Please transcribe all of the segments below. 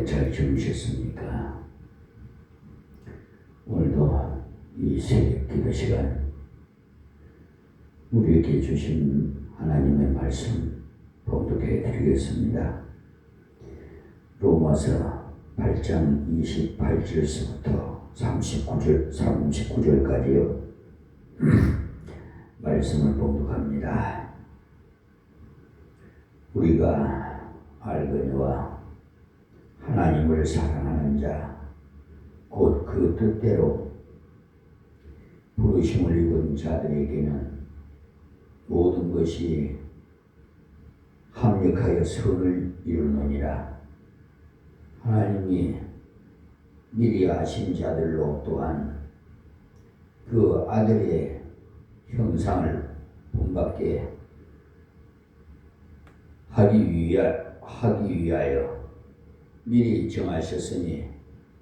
잘 주무셨습니까? 오늘도 이 새벽 기도 시간 우리에게 주신 하나님의 말씀 봉독해 드리겠습니다. 로마서 8장 28절에서부터 39절까지요. 말씀을 봉독합니다. 우리가 알거니와 하나님을 사랑하는 자 곧 그 뜻대로 부르심을 입은 자들에게는 모든 것이 합력하여 선을 이루느니라. 하나님이 미리 아신 자들로 또한 그 아들의 형상을 본받게 하기 위하여 미리 정하셨으니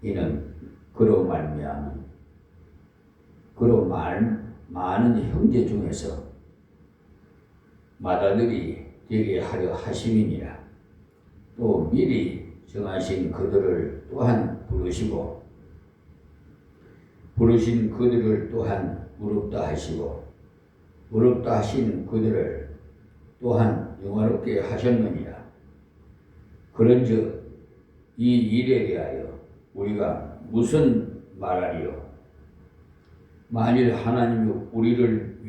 이는 그로 많은 형제 중에서 맏아들이 되게 하려 하심이니라. 또 미리 정하신 그들을 또한 부르시고 부르신 그들을 또한 의롭다 하시고 의롭다 하신 그들을 또한 영화롭게 하셨느니라. 그런즉 이 일에 대하여 우리가 무슨 말하리요? 만일 하나님이 우리를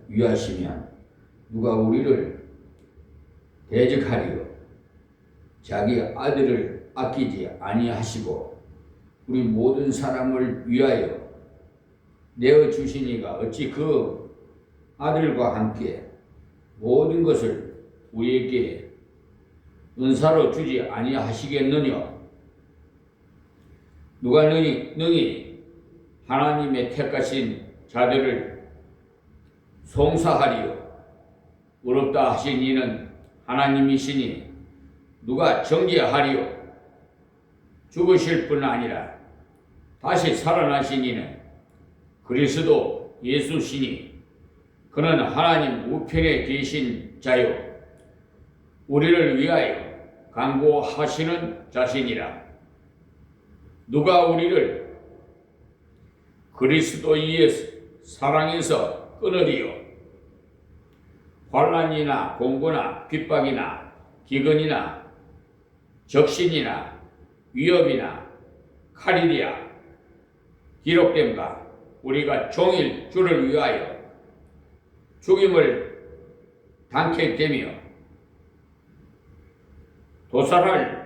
위하시면 누가 우리를 대적하리요? 자기 아들을 아끼지 아니하시고 우리 모든 사람을 위하여 내어 주시니가 어찌 그 아들과 함께 모든 것을 우리에게 은사로 주지 아니하시겠느냐? 누가 능히 하나님의 택하신 자들을 송사하리요? 의롭다 하신 이는 하나님이시니 누가 정죄하리요? 죽으실 뿐 아니라 다시 살아나신 이는 그리스도 예수시니 그는 하나님 우편에 계신 자요 우리를 위하여 간구하시는 자신이라. 누가 우리를 그리스도의 사랑에서 끊으리요? 환난이나 공고나 핍박이나 기근이나 적신이나 위협이나 칼이랴 기록된가? 우리가 종일 주를 위하여 죽임을 당케 되며 도살할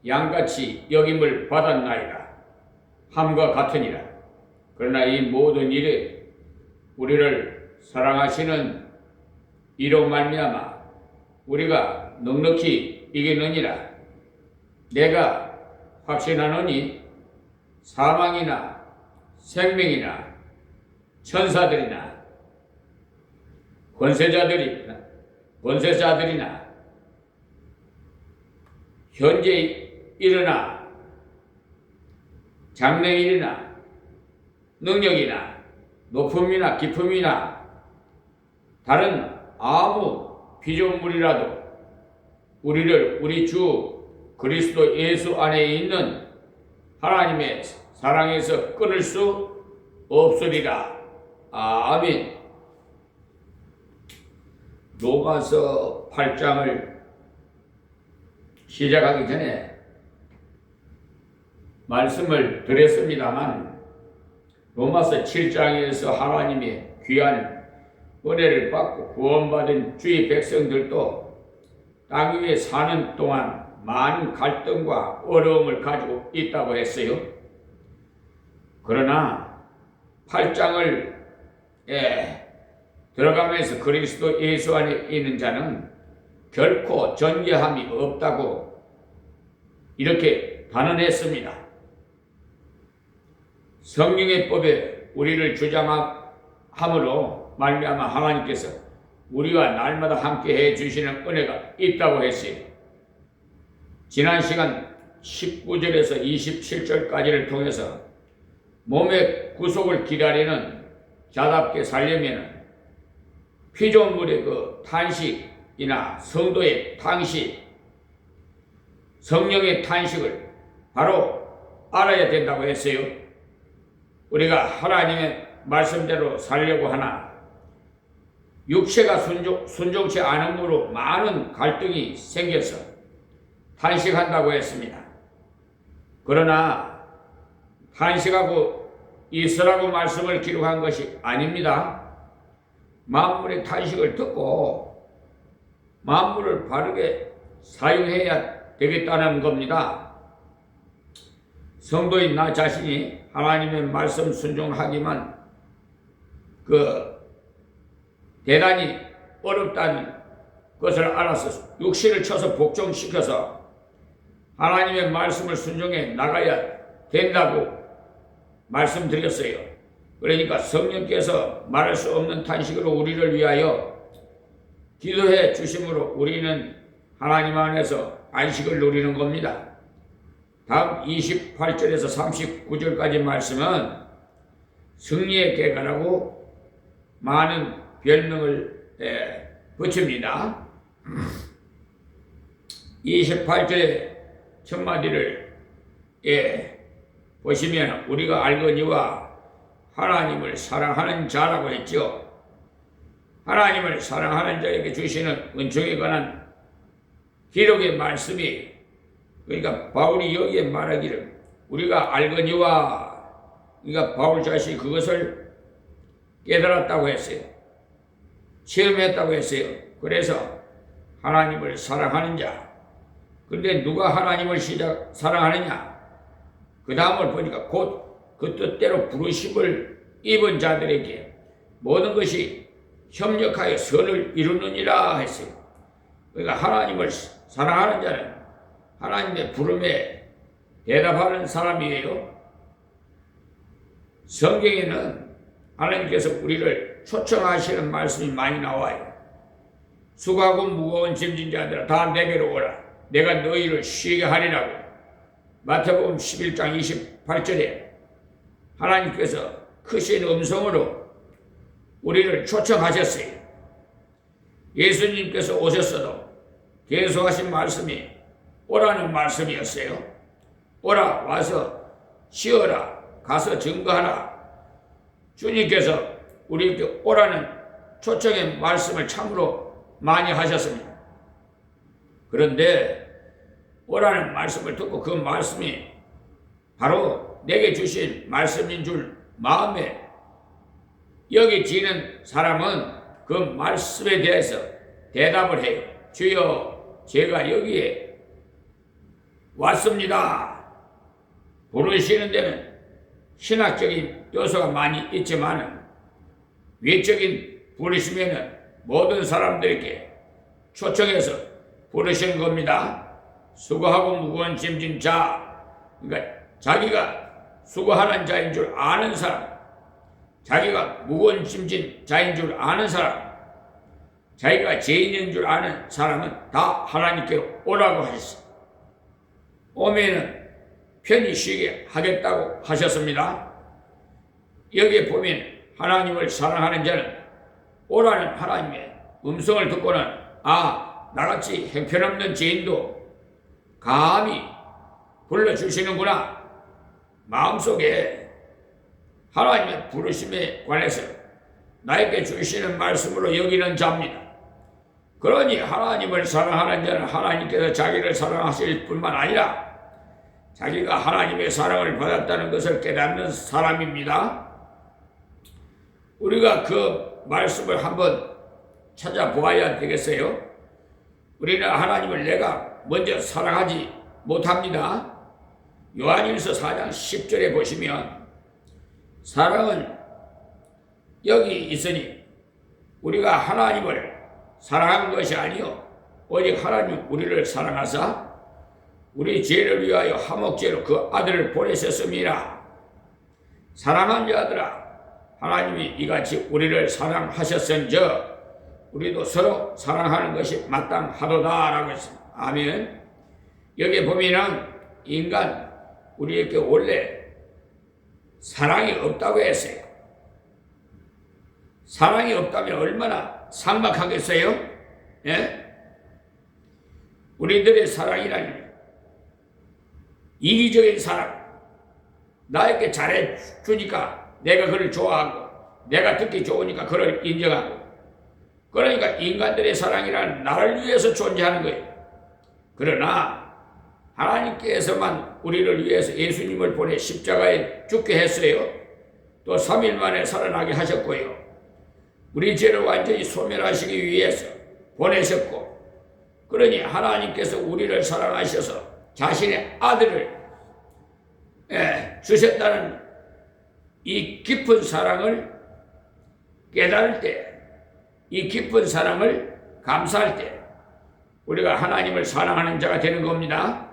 양같이 여김을 받았나이다 함과 같으니라. 그러나 이 모든 일에 우리를 사랑하시는 이로 말미암아 우리가 넉넉히 이기느니라. 내가 확신하노니 사망이나 생명이나 천사들이나 권세자들이나 현재 일어나 장래일이나 능력이나 높음이나 깊음이나 다른 아무 피조물이라도 우리를 우리 주 그리스도 예수 안에 있는 하나님의 사랑에서 끊을 수 없으리라. 아멘. 로마서 8장을 시작하기 전에 말씀을 드렸습니다만 로마서 7장에서 하나님의 귀한 은혜를 받고 구원받은 주의 백성들도 땅 위에 사는 동안 많은 갈등과 어려움을 가지고 있다고 했어요. 그러나 8장을 들어가면서 그리스도 예수 안에 있는 자는 결코 존재함이 없다고 이렇게 단언했습니다. 성령의 법에 우리를 주장함으로 말미암아 하나님께서 우리와 날마다 함께 해주시는 은혜가 있다고 했어요. 지난 시간 19절에서 27절까지를 통해서 몸의 구속을 기다리는 자답게 살려면 피조물의 그 탄식이나 성도의 탄식, 성령의 탄식을 바로 알아야 된다고 했어요. 우리가 하나님의 말씀대로 살려고 하나 육체가 순종치 않음으로 많은 갈등이 생겨서 탄식한다고 했습니다. 그러나 탄식하고 있으라고 말씀을 기록한 것이 아닙니다. 만물의 탄식을 듣고 만물을 바르게 사용해야 되겠다는 겁니다. 성도인 나 자신이 하나님의 말씀 순종하기만 대단히 어렵다는 것을 알아서 육신을 쳐서 복종시켜서 하나님의 말씀을 순종해 나가야 된다고 말씀드렸어요. 그러니까 성령께서 말할 수 없는 탄식으로 우리를 위하여 기도해 주심으로 우리는 하나님 안에서 안식을 누리는 겁니다. 다음 28절에서 39절까지 말씀은 승리의 깨가라고 많은 별명을 붙입니다. 28절의 첫마디를 보시면 우리가 알거니와 하나님을 사랑하는 자라고 했죠. 하나님을 사랑하는 자에게 주시는 은총에 관한 기록의 말씀이, 그러니까 바울이 여기에 말하기를 우리가 알거니와, 그러니까 바울 자신이 그것을 깨달았다고 했어요. 체험했다고 했어요. 그래서 하나님을 사랑하는 자. 그런데 누가 하나님을 사랑하느냐? 그 다음을 보니까 곧 그 뜻대로 부르심을 입은 자들에게 모든 것이 협력하여 선을 이루느니라 했어요. 그러니까 하나님을 사랑하는 자는 하나님의 부름에 대답하는 사람이에요. 성경에는 하나님께서 우리를 초청하시는 말씀이 많이 나와요. 수고하고 무거운 짐진 자들아 다 내게로 오라. 내가 너희를 쉬게 하리라고. 마태복음 11장 28절에 하나님께서 크신 음성으로 우리를 초청하셨어요. 예수님께서 오셨어도 계속하신 말씀이 오라는 말씀이었어요. 오라, 와서 쉬어라, 가서 증거하라. 주님께서 우리에게 오라는 초청의 말씀을 참으로 많이 하셨습니다. 그런데 오라는 말씀을 듣고 그 말씀이 바로 내게 주신 말씀인 줄 마음에 여겨지는 사람은 그 말씀에 대해서 대답을 해요. 주여, 제가 여기에 왔습니다. 부르시는 데는 신학적인 요소가 많이 있지만 외적인 부르심에는 모든 사람들에게 초청해서 부르시는 겁니다. 수고하고 무거운 짐진 자, 그러니까 자기가 수고하는 자인 줄 아는 사람, 자기가 무거운 짐진 자인 줄 아는 사람, 자기가 죄인인 줄 아는 사람은 다 하나님께로 오라고 하셨어요. 오면은 편히 쉬게 하겠다고 하셨습니다. 여기에 보면 하나님을 사랑하는 자는 오라는 하나님의 음성을 듣고는 나같이 형편없는 죄인도 감히 불러주시는구나. 마음속에 하나님의 부르심에 관해서 나에게 주시는 말씀으로 여기는 자입니다. 그러니 하나님을 사랑하는 자는 하나님께서 자기를 사랑하실 뿐만 아니라 자기가 하나님의 사랑을 받았다는 것을 깨닫는 사람입니다. 우리가 그 말씀을 한번 찾아보아야 되겠어요. 우리는 하나님을 내가 먼저 사랑하지 못합니다. 요한일서 4장 10절에 보시면 사랑은 여기 있으니 우리가 하나님을 사랑한 것이 아니요 오직 하나님 우리를 사랑하사 우리 죄를 위하여 화목제로 그 아들을 보내셨음이라. 사랑한 자들아, 하나님이 이같이 우리를 사랑하셨은즉 우리도 서로 사랑하는 것이 마땅하도다라고 했습니다. 아멘. 여기 보면은 인간 우리에게 원래 사랑이 없다고 했어요. 사랑이 없다면 얼마나 삭막하겠어요? 예? 우리들의 사랑이란 이기적인 사랑, 나에게 잘해주니까 내가 그를 좋아하고 내가 듣기 좋으니까 그를 인정하고, 그러니까 인간들의 사랑이란 나를 위해서 존재하는 거예요. 그러나 하나님께서만 우리를 위해서 예수님을 보내 십자가에 죽게 했어요. 또 3일 만에 살아나게 하셨고요. 우리 죄를 완전히 소멸하시기 위해서 보내셨고, 그러니 하나님께서 우리를 사랑하셔서 자신의 아들을 주셨다는 이 깊은 사랑을 깨달을 때, 이 깊은 사랑을 감사할 때 우리가 하나님을 사랑하는 자가 되는 겁니다.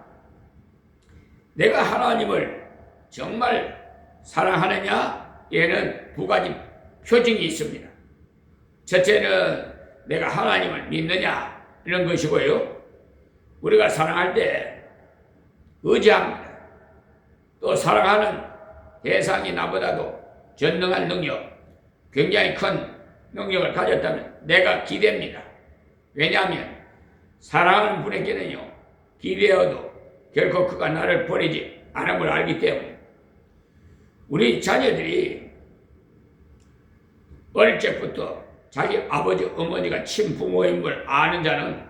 내가 하나님을 정말 사랑하느냐? 얘는 두 가지 표징이 있습니다. 첫째는 내가 하나님을 믿느냐? 이런 것이고요. 우리가 사랑할 때 의지합니다. 또 사랑하는 대상이 나보다도 전능한 능력, 굉장히 큰 능력을 가졌다면 내가 기대입니다. 왜냐하면 사랑하는 분에게는요, 기대어도 결코 그가 나를 버리지 않음을 알기 때문에. 우리 자녀들이 어릴 적부터 자기 아버지, 어머니가 친부모인 걸 아는 자는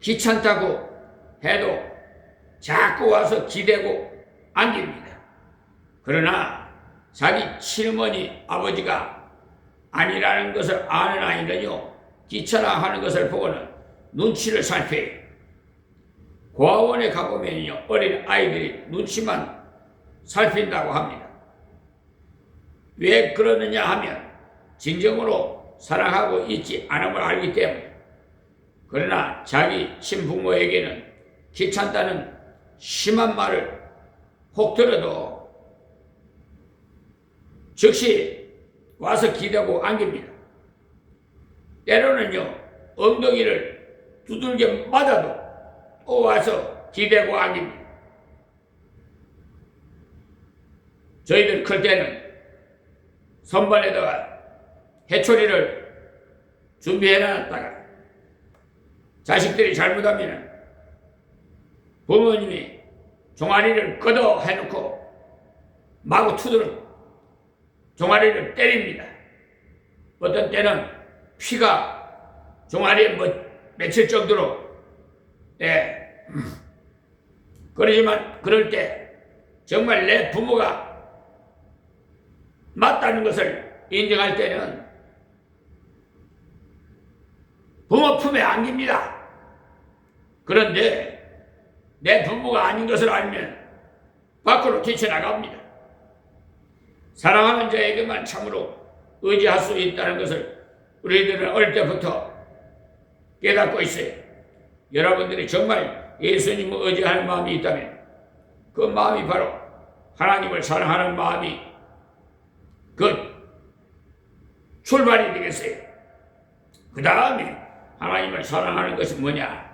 귀찮다고 해도 자꾸 와서 기대고 안깁니다. 그러나 자기 친어머니, 아버지가 아니라는 것을 아는 아이는요, 귀찮아하는 것을 보고는 눈치를 살펴요. 고아원에 가보면요, 어린 아이들이 눈치만 살핀다고 합니다. 왜 그러느냐 하면 진정으로 사랑하고 있지 않음을 알기 때문에. 그러나 자기 친부모에게는 귀찮다는 심한 말을 혹 들어도 즉시 와서 기대고 안깁니다. 때로는요, 엉덩이를 두들겨 맞아도 또 와서 기대고 안깁니다. 저희들 클 때는 선반에다가 해초리를 준비해놨다가 자식들이 잘못하면 부모님이 종아리를 걷어 해놓고 마구 투들어 종아리를 때립니다. 어떤 때는 피가 종아리에 맺힐 정도로, 그러지만 그럴 때 정말 내 부모가 맞다는 것을 인정할 때는 부모 품에 안깁니다. 그런데 내 부모가 아닌 것을 알면 밖으로 뛰쳐나갑니다. 사랑하는 자에게만 참으로 의지할 수 있다는 것을 우리들은 어릴 때부터 깨닫고 있어요. 여러분들이 정말 예수님을 의지하는 마음이 있다면 그 마음이 바로 하나님을 사랑하는 마음이 그 출발이 되겠어요. 그 다음에 하나님을 사랑하는 것이 뭐냐?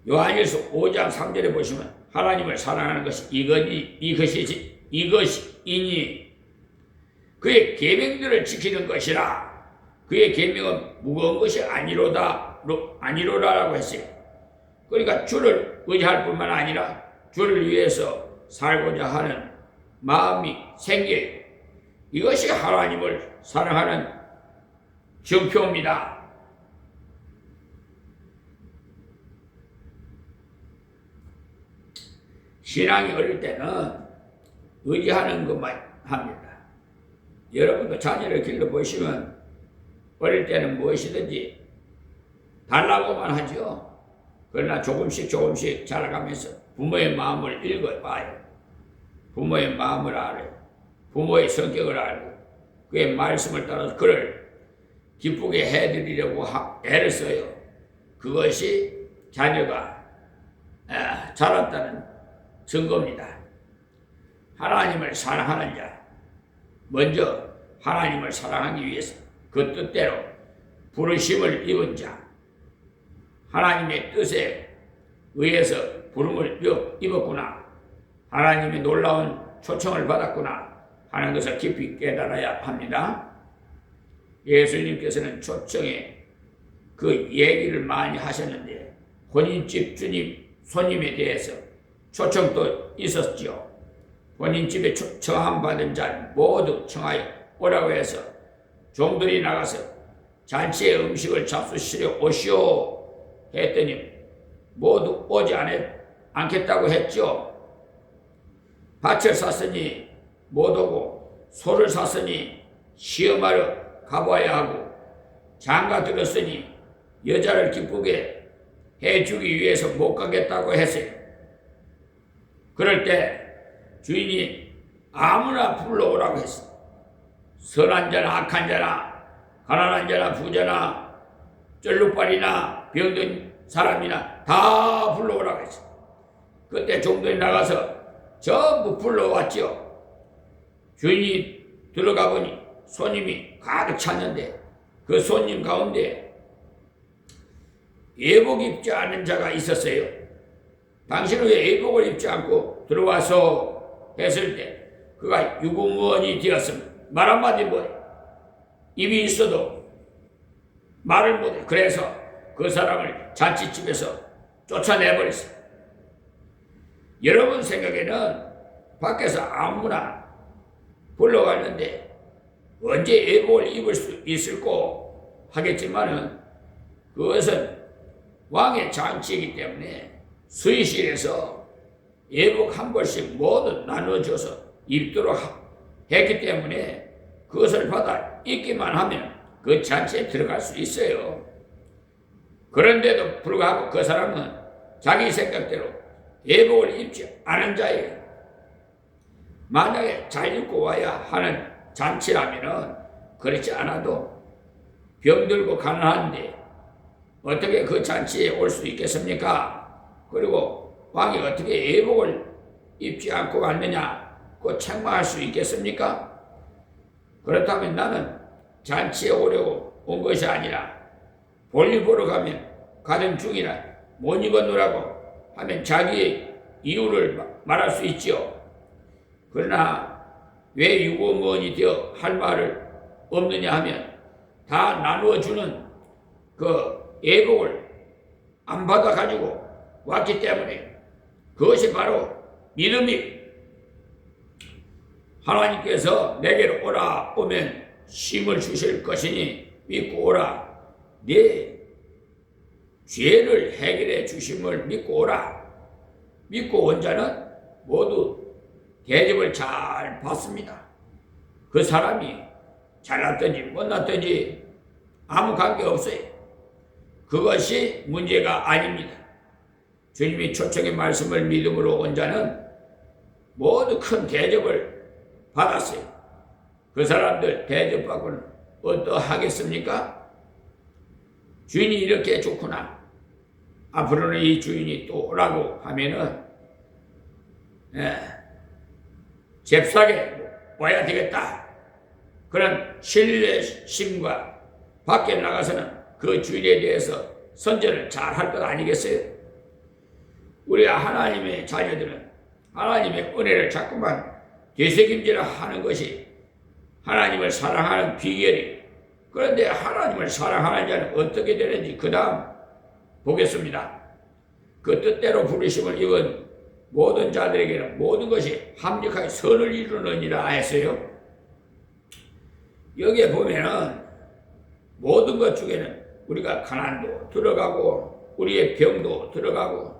요한일서 5장 3절에 보시면 하나님을 사랑하는 것이 이것이니 그의 계명들을 지키는 것이라. 그의 계명은 무거운 것이 아니로라라고 했어요. 그러니까 주를 의지할 뿐만 아니라 주를 위해서 살고자 하는 마음이 생겨요. 이것이 하나님을 사랑하는 증표입니다. 신앙이 어릴 때는 의지하는 것만 합니다. 여러분도 자녀를 길러보시면 어릴 때는 무엇이든지 달라고만 하죠. 그러나 조금씩 자라가면서 부모의 마음을 읽어봐요. 부모의 마음을 알아요. 부모의 성격을 알고 그의 말씀을 따라서 그를 기쁘게 해드리려고 애를 써요. 그것이 자녀가 자랐다는 증거입니다. 하나님을 사랑하는 자, 먼저 하나님을 사랑하기 위해서 그 뜻대로 부르심을 입은 자, 하나님의 뜻에 의해서 부름을 입었구나, 하나님의 놀라운 초청을 받았구나 하는 것을 깊이 깨달아야 합니다. 예수님께서는 초청에 그 얘기를 많이 하셨는데 혼인집 손님에 대해서 초청도 있었지요. 본인 집에 청함 받은 자 모두 청하여 오라고 해서 종들이 나가서 잔치의 음식을 잡수시려 오시오 했더니 모두 오지 않겠다고 했죠. 밭을 샀으니 못 오고 소를 샀으니 시험하러 가봐야 하고 장가 들었으니 여자를 기쁘게 해주기 위해서 못 가겠다고 했어요. 그럴 때 주인이 아무나 불러오라고 했어. 선한 자나 악한 자나 가난한 자나 부자나 쩔룩발이나 병든 사람이나 다 불러오라고 했어. 그때 종들이 나가서 전부 불러왔죠. 주인이 들어가 보니 손님이 가득 찼는데 그 손님 가운데 예복 입지 않은 자가 있었어요. 당신은 왜 예복을 입지 않고 들어와서 했을 때 그가 유구무원이 되었습니다. 말 한마디 못해. 입이 있어도 말을 못해. 그래서 그 사람을 잔치집에서 쫓아내버렸어요. 여러분 생각에는 밖에서 아무나 불러갔는데 언제 예복을 입을 수 있을꼬 하겠지만은 그것은 왕의 잔치이기 때문에 수의실에서 예복 한 벌씩 모두 나눠줘서 입도록 했기 때문에 그것을 받아 입기만 하면 그 잔치에 들어갈 수 있어요. 그런데도 불구하고 그 사람은 자기 생각대로 예복을 입지 않은 자예요. 만약에 잘 입고 와야 하는 잔치라면은 그렇지 않아도 병들고 가난한데 어떻게 그 잔치에 올 수 있겠습니까? 그리고 왕이 어떻게 예복을 입지 않고 왔느냐 그 책망할 수 있겠습니까? 그렇다면 나는 잔치에 오려고 온 것이 아니라 볼일 보러 가면 가던 중이라 못 입었노라고 하면 자기의 이유를 말할 수 있지요. 그러나 왜 유구무원이 되어 할 말을 없느냐 하면 다 나누어주는 그 예복을 안 받아가지고 왔기 때문에 그것이 바로 믿음이 하나님께서 내게로 오면 쉼을 주실 것이니 믿고 오라. 네 죄를 해결해 주심을 믿고 오라. 믿고 온 자는 모두 대접을 잘 받습니다. 그 사람이 잘났든지 못났든지 아무 관계 없어요. 그것이 문제가 아닙니다. 주님이 초청의 말씀을 믿음으로 온 자는 모두 큰 대접을 받았어요. 그 사람들 대접받고는 어떠하겠습니까? 주인이 이렇게 좋구나. 앞으로는 이 주인이 또 오라고 하면은 잽싸게 와야 되겠다. 그런 신뢰심과 밖에 나가서는 그 주인에 대해서 선전을 잘 할 것 아니겠어요? 우리가 하나님의 자녀들은 하나님의 은혜를 자꾸만 되새김질을 하는 것이 하나님을 사랑하는 비결이. 그런데 하나님을 사랑하는 자는 어떻게 되는지 그 다음 보겠습니다. 그 뜻대로 부르심을 입은 모든 자들에게는 모든 것이 합력하게 선을 이루느니라 했어요. 여기에 보면은 모든 것 중에는 우리가 가난도 들어가고 우리의 병도 들어가고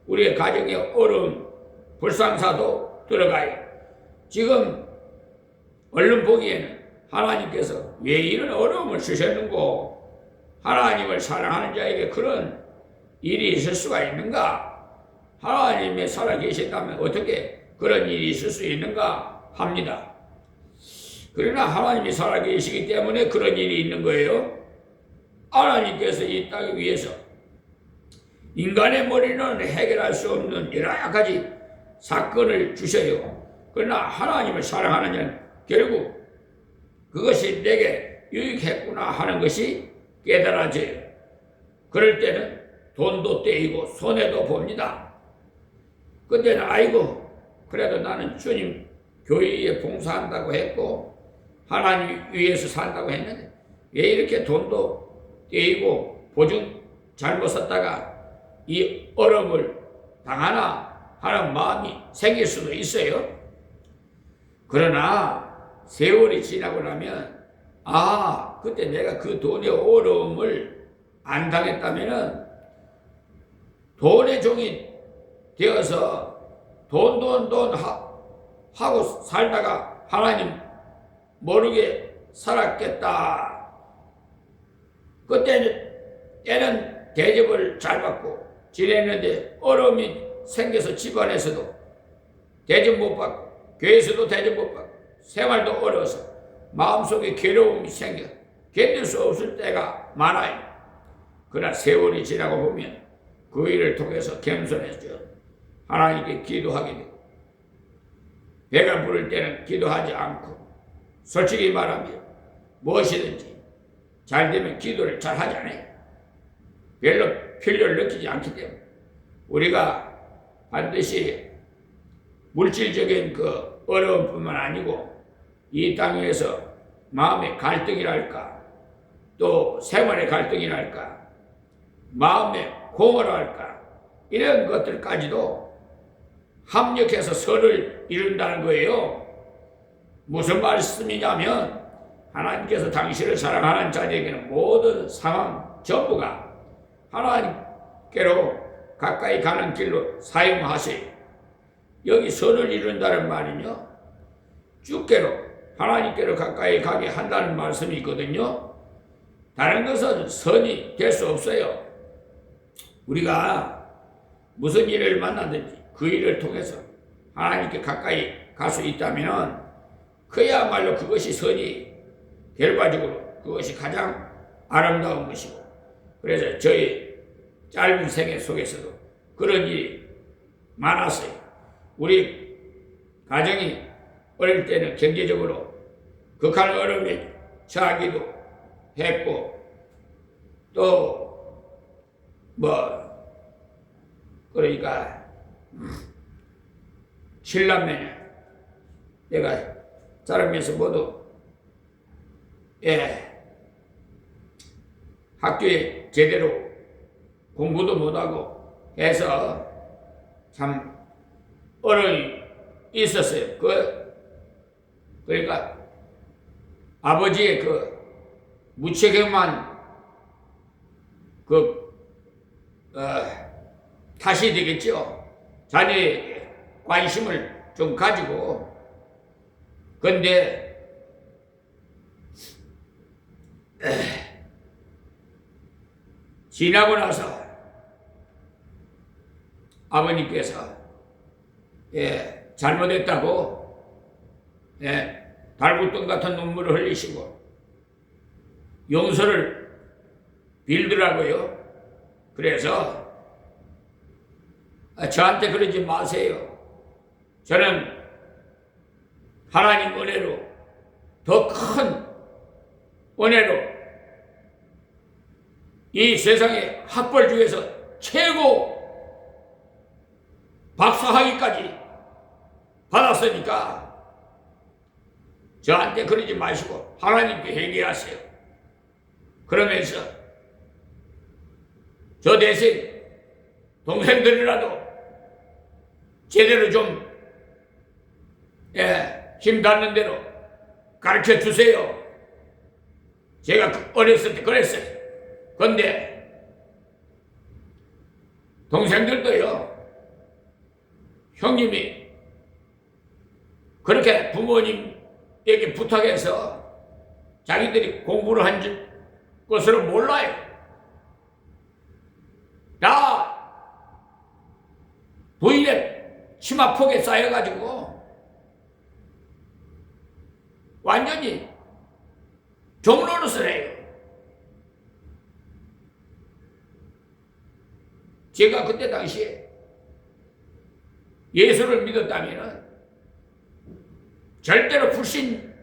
우리의 가정의 어려움, 불상사도 들어가요. 지금 얼른 보기에는 하나님께서 왜 이런 어려움을 주셨는고 하나님을 사랑하는 자에게 그런 일이 있을 수가 있는가? 하나님이 살아계신다면 어떻게 그런 일이 있을 수 있는가 합니다. 그러나 하나님이 살아계시기 때문에 그런 일이 있는 거예요. 하나님께서 이 땅 위에서 인간의 머리는 해결할 수 없는 여러 가지 사건을 주셔요. 그러나 하나님을 사랑하는 자는 결국 그것이 내게 유익했구나 하는 것이 깨달아져요. 그럴 때는 돈도 떼이고 손해도 봅니다. 그때는 아이고 그래도 나는 주님 교회에 봉사한다고 했고 하나님 위해서 산다고 했는데 왜 이렇게 돈도 떼이고 보증 잘못 썼다가 이 어려움을 당하나 하는 마음이 생길 수도 있어요. 그러나 세월이 지나고 나면 그때 내가 그 돈의 어려움을 안 당했다면은 돈의 종이 되어서 돈 하고 살다가 하나님 모르게 살았겠다. 그때는 대접을 잘 받고 지냈는데 어려움이 생겨서 집안에서도 대접 못 받고 교회에서도 대접 못 받고 생활도 어려워서 마음속에 괴로움이 생겨 견딜 수 없을 때가 많아요. 그러나 세월이 지나고 보면 그 일을 통해서 겸손해져 하나님께 기도하게 되고 배가 부를 때는 기도하지 않고 솔직히 말하면 무엇이든지 잘 되면 기도를 잘 하지 않아요. 별로 필요를 느끼지 않기 때문에 우리가 반드시 물질적인 그 어려움뿐만 아니고 이 땅에서 마음의 갈등이랄까 또 생활의 갈등이랄까 마음의 공허랄까 이런 것들까지도 합력해서 선을 이룬다는 거예요. 무슨 말씀이냐면 하나님께서 당신을 사랑하는 자에게는 모든 상황 전부가 하나님께로 가까이 가는 길로 사용하세요. 여기 선을 이룬다는 말은요, 주께로 하나님께로 가까이 가게 한다는 말씀이 있거든요. 다른 것은 선이 될 수 없어요. 우리가 무슨 일을 만나든지 그 일을 통해서 하나님께 가까이 갈 수 있다면 그야말로 그것이 선이 결과적으로 그것이 가장 아름다운 것이고, 그래서 저희 짧은 생애 속에서도 그런 일이 많았어요. 우리 가정이 어릴 때는 경제적으로 극한 어려움에 처하기도 했고 또 그러니까 7남매냐 내가 자라면서 모두 학교에 제대로 공부도 못하고 해서 참 어려움이 있었어요. 그러니까 아버지의 그 무책임한 탓이 되겠죠. 자녀에게 관심을 좀 가지고. 근데 지나고 나서 아버님께서 잘못했다고 달구똥 같은 눈물을 흘리시고 용서를 빌더라고요. 그래서 저한테 그러지 마세요. 저는 하나님 은혜로 더 큰 은혜로 이 세상의 학벌 중에서 최고 박사학위까지 받았으니까 저한테 그러지 마시고 하나님께 회개하세요. 그러면서 저 대신 동생들이라도 제대로 좀 힘 닿는 대로 가르쳐 주세요. 제가 어렸을 때 그랬어요. 그런데 동생들도요, 형님이 그렇게 부모님에게 부탁해서 자기들이 공부를 한 것으로 몰라요. 다 부인의 치마폭에 쌓여가지고 완전히 종로릇을 해요. 제가 그때 당시에 예수를 믿었다면 절대로 불신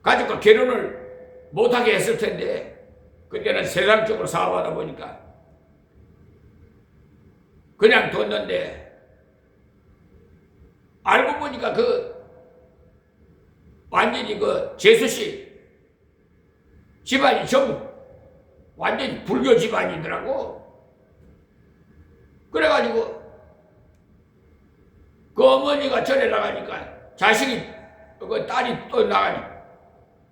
가족과 결혼을 못하게 했을 텐데 그때는 세상적으로 사업하다 보니까 그냥 뒀는데 알고 보니까 완전히 재수씨 집안이 전부 완전히 불교 집안이더라고. 그래가지고 그 어머니가 절에 나가니까 자식이 그 딸이 또 나가니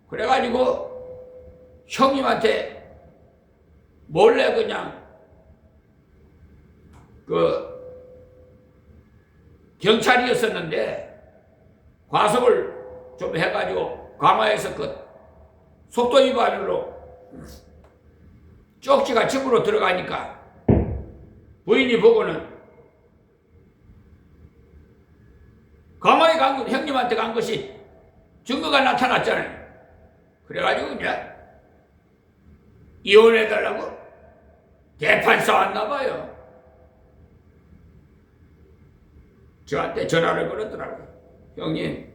그래가지고 형님한테 몰래 그냥 그 경찰이었었는데 과속을 좀 해가지고 강화에서 그 속도 위반으로 쪽지가 집으로 들어가니까 부인이 보고는 강화에 간 건 형님한테 간 것이 증거가 나타났잖아요. 그래가지고 그냥 이혼해달라고 대판 싸웠나 봐요. 저한테 전화를 걸었더라고요. 형님,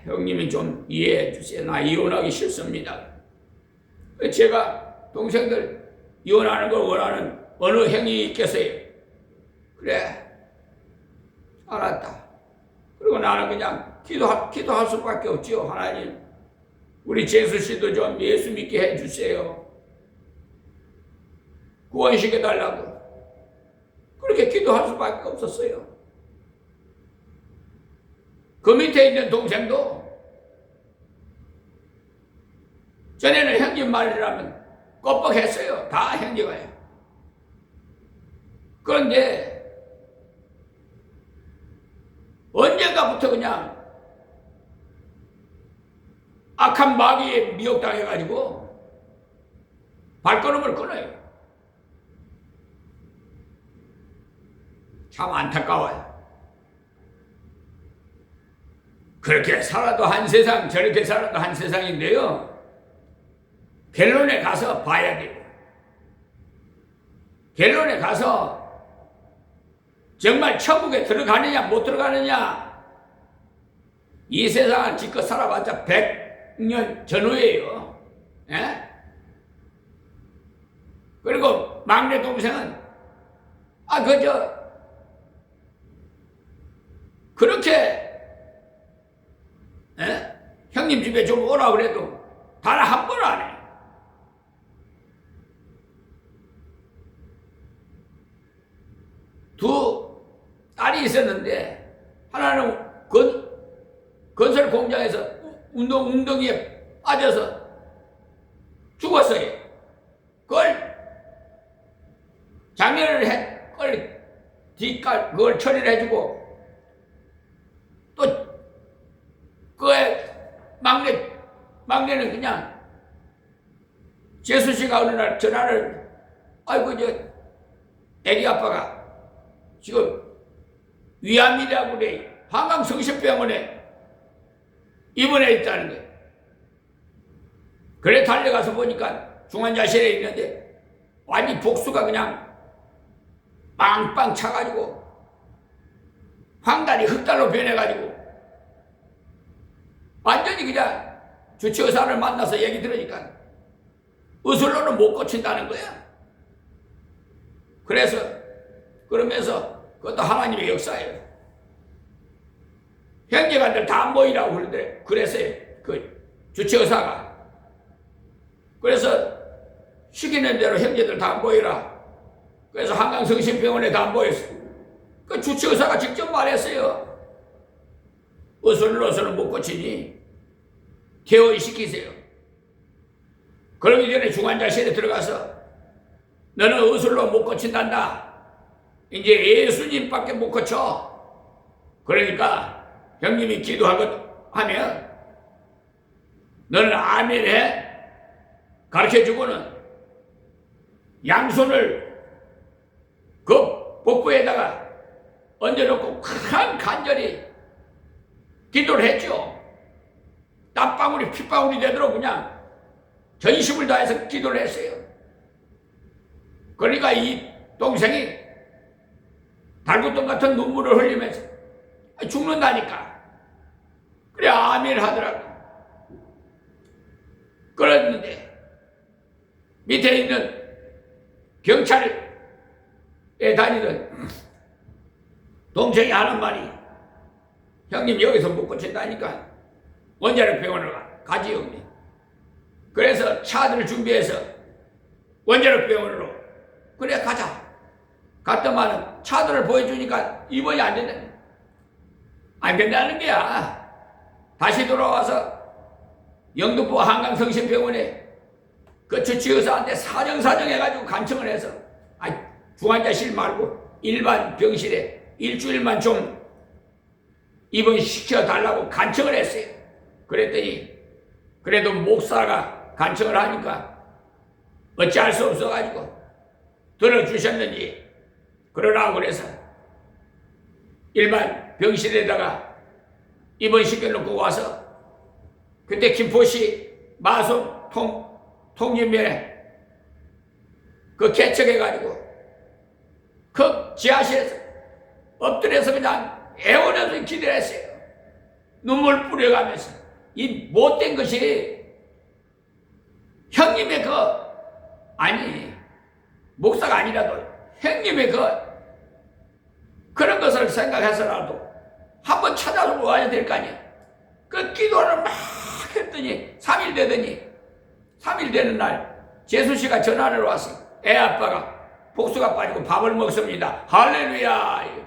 형님이 좀 이해해 주세요. 나 이혼하기 싫습니다. 제가 동생들 이혼하는 걸 원하는 어느 형이 있겠어요? 그래, 알았다. 그리고 나는 그냥 기도할 수밖에 없지요. 하나님, 우리 재수 씨도 좀 예수 믿게 해주세요. 구원시켜달라고. 그렇게 기도할 수밖에 없었어요. 그 밑에 있는 동생도 전에는 형님 말이라면 껍벅했어요. 다 형제가요. 그런데 언젠가부터 그냥 악한 마귀에 미혹당해가지고 발걸음을 끊어요. 참 안타까워요. 그렇게 살아도 한 세상, 저렇게 살아도 한 세상인데요. 결론에 가서 봐야 돼요. 결론에 가서 정말 천국에 들어가느냐 못 들어가느냐, 이 세상은 지껏 살아봤자 100년 전후예요. 예? 그리고 막내 동생은 그렇게 형님 집에 좀 오라 그래도 단 한 번 안 해. 두 딸이 있었는데 하나는 건설 공장에서 웅덩이에 빠져서 죽었어요. 그걸 장례를 그걸 처리를 해주고 또 막내는 그냥 재수 씨가 어느 날 전화를, 아이고 애기 아빠가 지금 위암이라고 그래. 한강성심병원에 입원해 있다는 거예요. 그래 달려가서 보니까 중환자실에 있는데 완전히 복수가 그냥 빵빵 차가지고 황달이 흑달로 변해가지고 완전히 그냥 주치의사를 만나서 얘기 들으니까 의술로는 못 고친다는 거야. 그러면서 그것도 하나님의 역사예요. 형제간들 다 모이라고 그러는데 그랬어요. 그 주치의사가. 그래서 시키는 대로 형제들 다 모이라. 그래서 한강성심병원에 다 모였어. 그 주치의사가 직접 말했어요. 의술로서는 못 고치니 퇴원시키세요. 그러기 전에 중환자실에 들어가서 너는 의술로 못 고친단다. 이제 예수님밖에 못 고쳐. 그러니까 형님이 기도하면 너는 아멘 해. 가르쳐주고는 양손을 그 복부에다가 얹어놓고 간절히 기도를 했죠. 땀방울이 핏방울이 되도록 그냥 전심을 다해서 기도를 했어요. 그러니까 이 동생이 달구똥 같은 눈물을 흘리면서 죽는다니까. 그래 아멘 하더라고. 그랬는데 밑에 있는 경찰에 다니던 동생이 하는 말이, 형님 여기서 못 고친다니까 원자력 병원을 가지요. 그래서 차들을 준비해서 원자력 병원으로 그래 가자. 갔더만은 차도를 보여주니까 입원이 안 된다는 거야. 다시 돌아와서 영등포 한강성심병원에 그 주치의사한테 사정 해가지고 간청을 해서 중환자실 말고 일반 병실에 일주일만 좀 입원시켜 달라고 간청을 했어요. 그랬더니 그래도 목사가 간청을 하니까 어찌할 수 없어가지고 들어주셨는지 그러라고 그래서 일반 병실에다가 입원시켜 놓고 와서 그때 김포시 마송 통진면에 그 개척해가지고 그 지하실에서 엎드려서 그냥 애원해서 기도를 했어요. 눈물 뿌려가면서 이 못된 것이 형님의 목사가 아니라도 형님의 그런 것을 생각해서라도 한번 찾아서 와야 될 거 아니야. 그 기도를 막 했더니 3일 되는 날 재수씨가 전화를 왔어. 애 아빠가 복수가 빠지고 밥을 먹습니다. 할렐루야.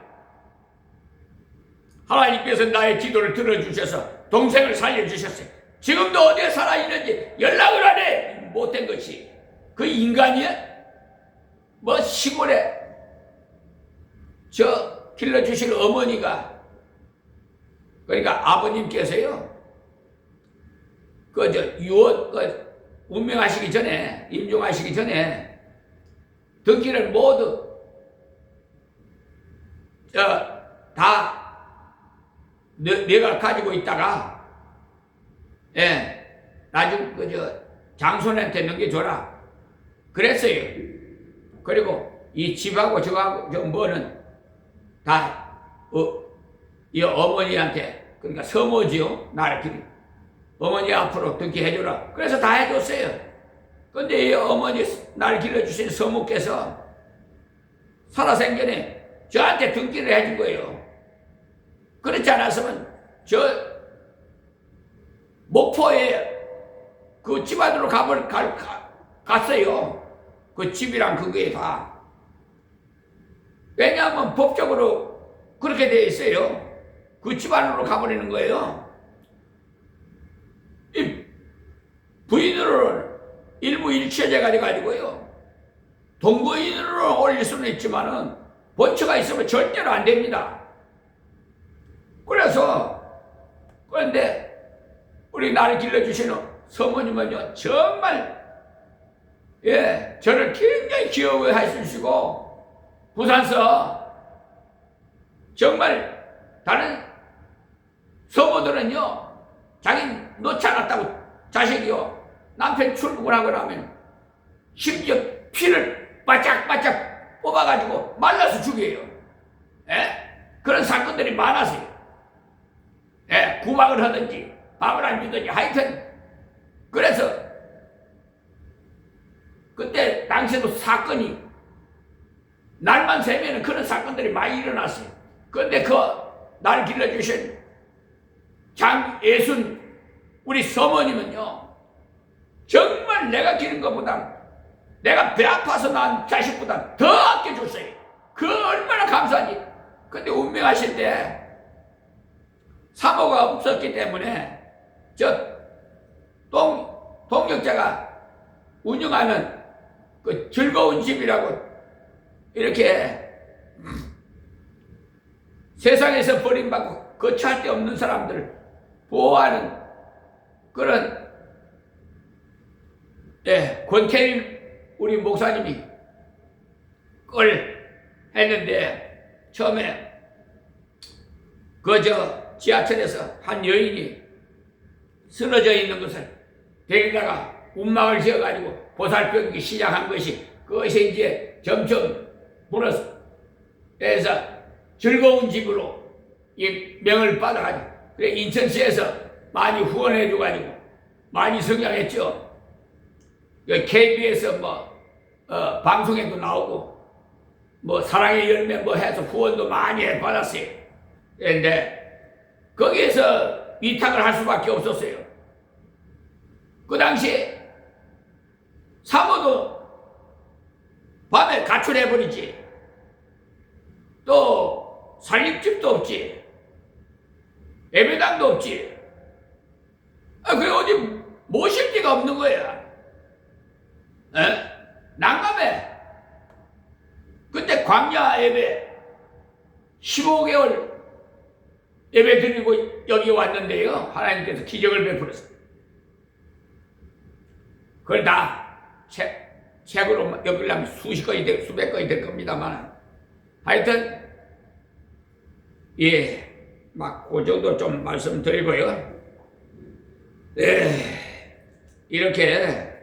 하나님께서 나의 기도를 들어주셔서 동생을 살려주셨어요. 지금도 어디에 살아있는지 연락을 안 해. 못된 것이 그 인간이야? 뭐 시골에 저 길러주실 어머니가 그러니까 아버님께서요 유언 운명하시기 전에 임종하시기 전에 등기를 모두 다 내가 가지고 있다가 나중 장손한테 넘겨줘라 그랬어요. 그리고 이 집하고 저하고 저 뭐는 다 이 어머니한테 그러니까 서모지요 나를 기리 어머니 앞으로 등기해줘라. 그래서 다 해줬어요. 근데 이 어머니 나를 길러주신 서모께서 살아생전에 저한테 등기를 해준 거예요. 그렇지 않았으면 저 목포에 그 집안으로 갔어요. 그 집이랑 그게 다. 왜냐하면 법적으로 그렇게 되어 있어요. 그 집안으로 가버리는 거예요. 이 부인으로 일부 일치해져 가지고요. 동거인으로 올릴 수는 있지만은 본처가 있으면 절대로 안 됩니다. 그런데 우리 나를 길러주시는 서모님은요 정말 저를 굉장히 귀여워해 주시고 부산서 정말 다른 서모들은요 자기 놓지 않았다고 자식이요 남편 출근하고 나면 심지어 피를 바짝바짝 뽑아가지고 말라서 죽여요. 그런 사건들이 많았어요. 구박을 하든지 밥을 안 주든지 하여튼 그래서 그때 당시에도 사건이 날만 새면 그런 사건들이 많이 일어났어요. 그런데 날 길러주신 장예순 우리 서머님은요 정말 내가 기른 것보다 내가 배 아파서 낳은 자식보다 더 아껴줬어요. 그 얼마나 감사하지. 근데 운명하실 때 사모가 없었기 때문에 동역자가 운영하는 그 즐거운 집이라고 이렇게 세상에서 버림받고 거처할 데 없는 사람들을 보호하는 그런 권태일 우리 목사님이 그걸 했는데 처음에 지하철에서 한 여인이 쓰러져 있는 것을 데리다가 운막을 지어가지고 보살펴기 시작한 그것이 이제 점점 불어서 해서 즐거운 집으로 이 명을 받아가지고 그래 인천시에서 많이 후원해줘가지고 많이 성장했죠. KBS 방송에도 나오고 사랑의 열매 해서 후원도 많이 받았어요. 그런데 거기에서 위탁을 할 수밖에 없었어요. 그 당시에 사모도 밤에 가출해버리지. 또 살림집도 없지. 예배당도 없지. 그게 어디 모실 데가 없는 거야. 난감해. 근데 광야 예배 15개월 예배 드리고 여기 왔는데요. 하나님께서 기적을 베풀었어요. 그걸 다 책으로 엮으려면 수백 건이 될 겁니다만. 하여튼, 막 그 정도 좀 말씀드리고요. 이렇게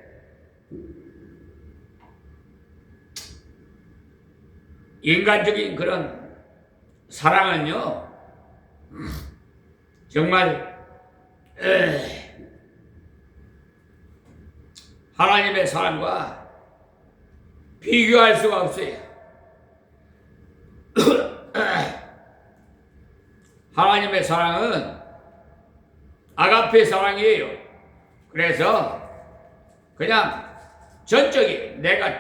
인간적인 그런 사랑은요, 정말 하나님의 사랑과 비교할 수가 없어요. 하나님의 사랑은 아가페 사랑이에요. 그래서 그냥 전적인 내가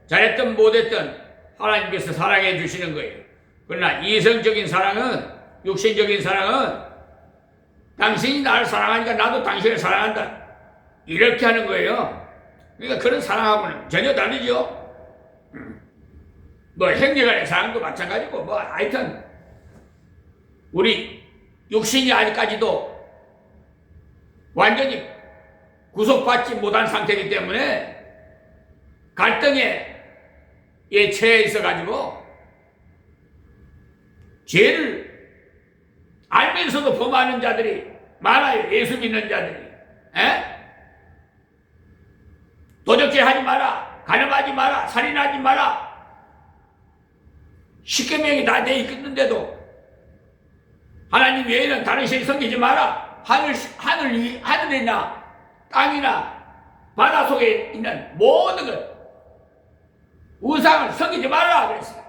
잘했든 못했든 하나님께서 사랑해 주시는 거예요. 그러나 이성적인 사랑은, 육신적인 사랑은 당신이 나를 사랑하니까 나도 당신을 사랑한다, 이렇게 하는 거예요. 그러니까 그런 사랑하고는 전혀 다르죠. 뭐 형제간의 사랑도 마찬가지고, 뭐 하여튼 우리 육신이 아직까지도 완전히 구속받지 못한 상태이기 때문에 갈등에 처해 있어가지고 죄를 알면서도 범하는 자들이 많아요. 예수 믿는 자들이. 도적질 하지 마라, 간음하지 마라, 살인하지 마라, 십계명이 다 돼 있는데도 하나님 외에는 다른 신 섬기지 마라. 하늘이나 땅이나 바다 속에 있는 모든 것 우상을 섬기지 말라 그랬어요.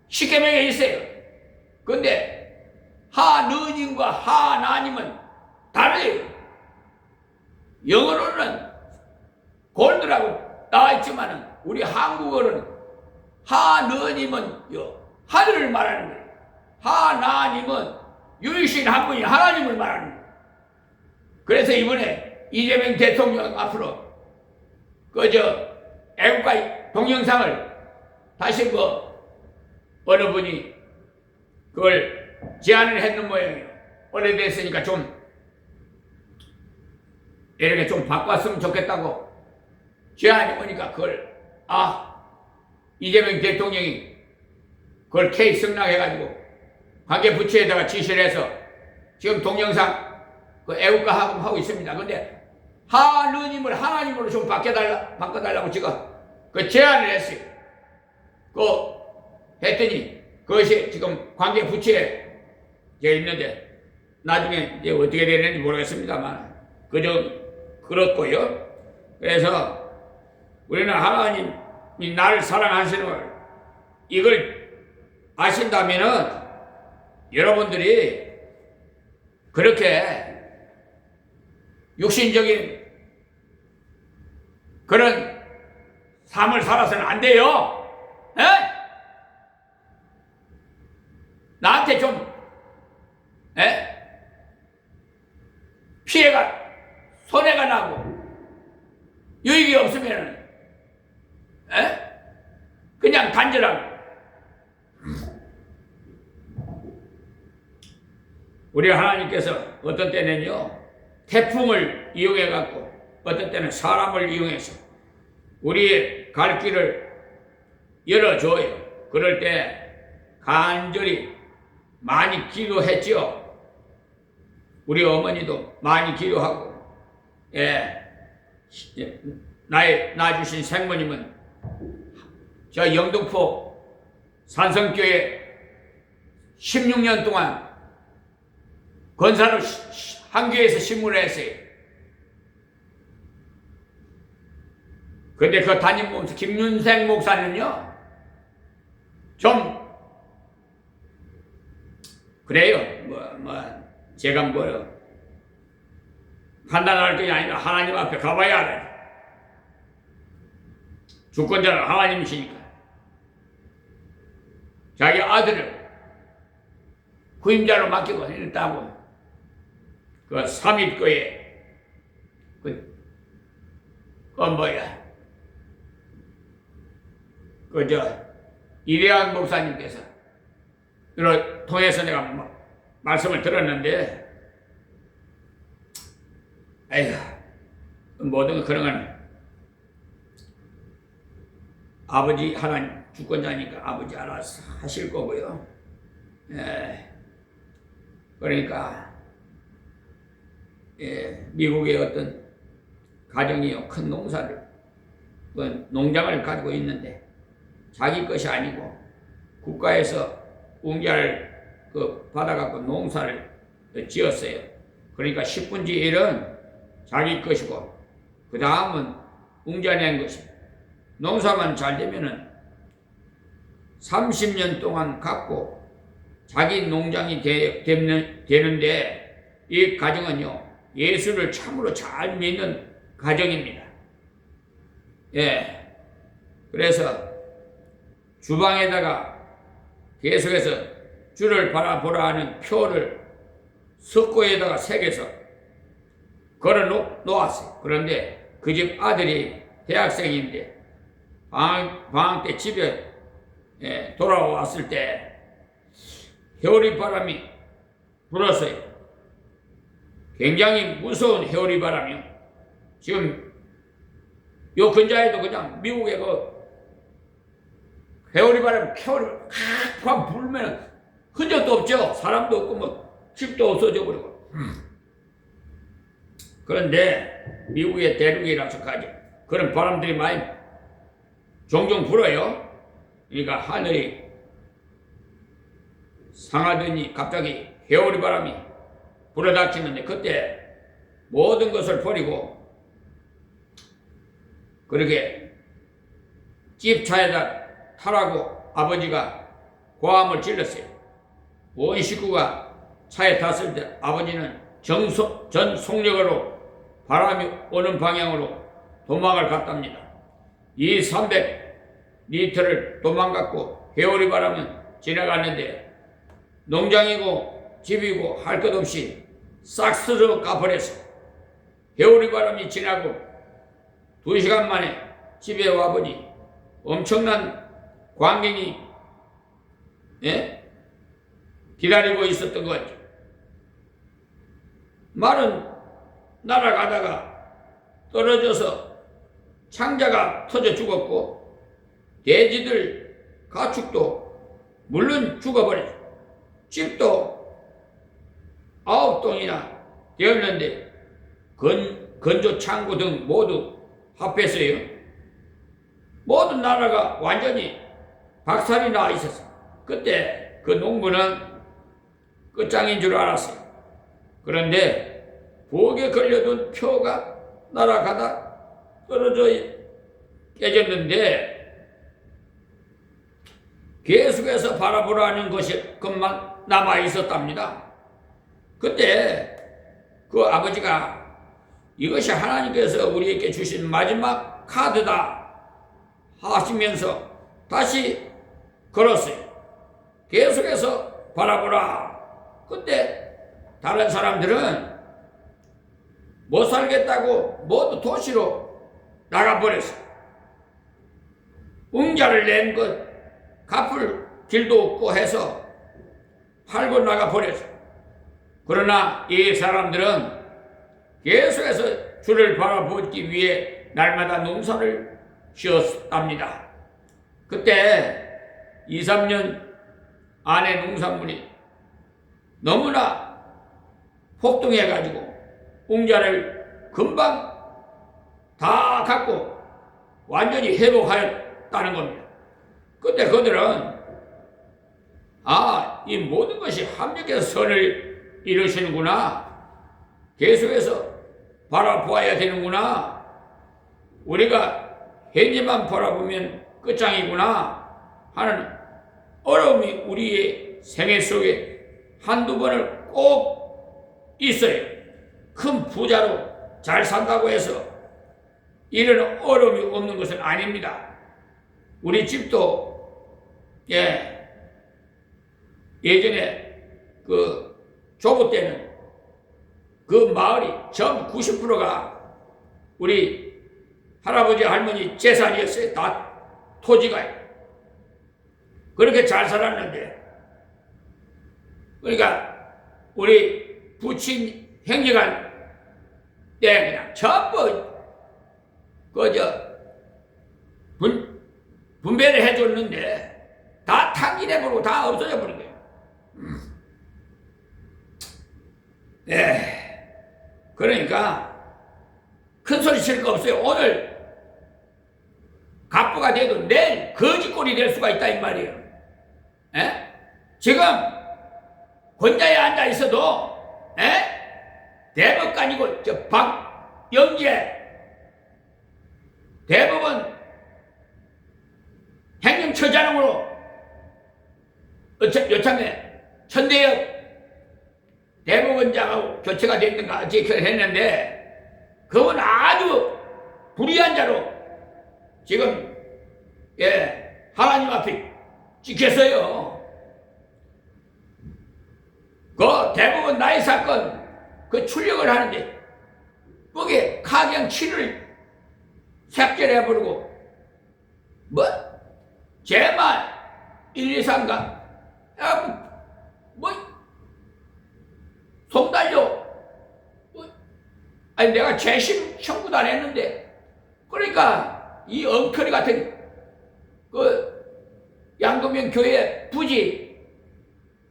십계명에 있어요. 근데 하느님과 하나님은 다르요. 영어로는 골드라고 나와 있지만은 우리 한국어로는 하느님은 하늘을 말하는 거예요. 하나님은 유일신 한 분이 하나님을 말하는 거예요. 그래서 이번에 이재명 대통령 앞으로 애국가 동영상을 다시 어느 분이 그걸 제안을 했는 모양이에요. 오래됐으니까 좀 이렇게 좀 바꿨으면 좋겠다고 제안이 오니까 그걸 이재명 대통령이 그걸 케이스 승낙해가지고 관계 부처에다가 지시를 해서 지금 동영상 애국가 하고 있습니다. 근데 하느님을 하나님으로 좀 바꿔달라고 지금 제안을 했어요. 했더니 그것이 지금 관계 부처에 있는데 나중에 이제 어떻게 되는지 모르겠습니다만 그렇고요. 그래서 우리는 하나님이 나를 사랑하시는 걸 이걸 아신다면은 여러분들이 그렇게 육신적인 그런 삶을 살아서는 안 돼요. 나한테 좀 피해가 손해가 나고 유익이 없으면 그냥 단절하고. 우리 하나님께서 어떤 때는요 태풍을 이용해 갖고 어떤 때는 사람을 이용해서 우리의 갈 길을 열어줘요. 그럴 때 간절히 많이 기도했죠. 우리 어머니도 많이 기도하고, 낳아주신 생모님은 저 영등포 산성교회 16년 동안 권사로 한교회에서 신문을 했어요. 근데 그 담임 목사 김윤생 목사는요 좀 그래요. 제가 판단할 게 아니라 하나님 앞에 가봐야 돼. 주권자는 하나님이시니까. 자기 아들을 구임자로 맡기고 했다고. 그 3일 거에 뭐야 이대한 목사님께서 이런 통해서 내가 말씀을 들었는데, 에휴, 모든 그런 건 아버지 하나님 주권자니까 아버지 알아서 하실 거고요. 그러니까 미국의 어떤 가정이요, 큰 농사를, 농장을 가지고 있는데 자기 것이 아니고 국가에서 웅자를 받아갖고 농사를 지었어요. 그러니까 10분의 1은 자기 것이고 그 다음은 웅자낸 것이. 농사만 잘 되면은 30년 동안 갖고 자기 농장이 되는데, 이 가정은요 예수를 참으로 잘 믿는 가정입니다. 그래서 주방에다가 계속해서 주를 바라보라 하는 표를 석고에다가 새겨서 걸어 놓았어요. 그런데 그 집 아들이 대학생인데 방학 때 집에 돌아왔을 때 해오리 바람이 불었어요. 굉장히 무서운 해오리 바람이요. 지금 요 근자에도 그냥 미국에 해오리 바람이 확 불면 흔적도 없죠. 사람도 없고 집도 없어져 버리고. 그런데 미국의 대륙이라서 가지 그런 바람들이 많이 종종 불어요. 그러니까 하늘이 상하더니 갑자기 해오리 바람이 불어닥치는데, 그때 모든 것을 버리고 그렇게 집차에다 타라고 아버지가 고함을 질렀어요. 온 식구가 차에 탔을 때 아버지는 전 속력으로 바람이 오는 방향으로 도망을 갔답니다. 이 300리터를 도망갔고 해오리 바람은 지나갔는데 농장이고 집이고 할 것 없이 싹 쓸어 가버렸어. 해오리 바람이 지나고 2시간 만에 집에 와보니 엄청난 광경이 기다리고 있었던 거죠. 말은 날아가다가 떨어져서 창자가 터져 죽었고 돼지들 가축도 물론 죽어버렸어. 집도 9동이나 되었는데 건조 창고 등 모두 합했어요. 모든 나라가 완전히 박살이 나 있었어. 그때 그 농부는 끝장인 줄 알았어요. 그런데 부엌에 걸려둔 표가 날아가다 떨어져 깨졌는데 계속해서 바라보라는 것만 남아 있었답니다. 그때 그 아버지가 이것이 하나님께서 우리에게 주신 마지막 카드다 하시면서 다시 걸었어요. 계속해서 바라보라. 그때 다른 사람들은 못 살겠다고 모두 도시로 나가버렸어요. 웅자를 낸 것 갚을 길도 없고 해서 팔고 나가버렸어요. 그러나 이 사람들은 계속해서 주를 바라보기 위해 날마다 농사를 지었답니다. 그때 2, 3년 안에 농산물이 너무나 폭등해가지고 웅자를 금방 다 갖고 완전히 회복하였다는 겁니다. 그때 그들은 이 모든 것이 합력해서 선을 이루시는구나. 계속해서 바라보아야 되는구나. 우리가 현재만 바라보면 끝장이구나 하는 어려움이 우리의 생애 속에 한두 번을 꼭 있어요. 큰 부자로 잘 산다고 해서 이런 어려움이 없는 것은 아닙니다. 우리 집도 예전에 그 조부 때는 그 마을이 전부 90%가 우리 할아버지 할머니 재산이었어요. 다 토지가. 그렇게 잘 살았는데, 그러니까 우리 부친 행여간 때 그냥 전부 분배를 해줬는데 다 탕진해버리고 다 없어져 버린 거예요. 네. 그러니까 큰 소리 칠 거 없어요. 오늘 갑부가 돼도 내일 거지꼴이 될 수가 있다 이 말이에요. 에? 지금 혼자에 앉아 있어도 대법관이고 저 박영재 대법원 행정처장으로 요참에 천대엽 대법원장하고 교체가 됐는가 어찌 했는데 그건 아주 불의한 자로 지금 하나님 앞에 찍혔어요. 그 대법원 나이 사건 그 출력을 하는데 거기에 카경 7을 삭제를 해버리고 뭐 제말 1, 2, 3가 뭐 송달료 아니 내가 재심 청구도 안 했는데 그러니까 이 엉터리 같은 그 양동면 교회 부지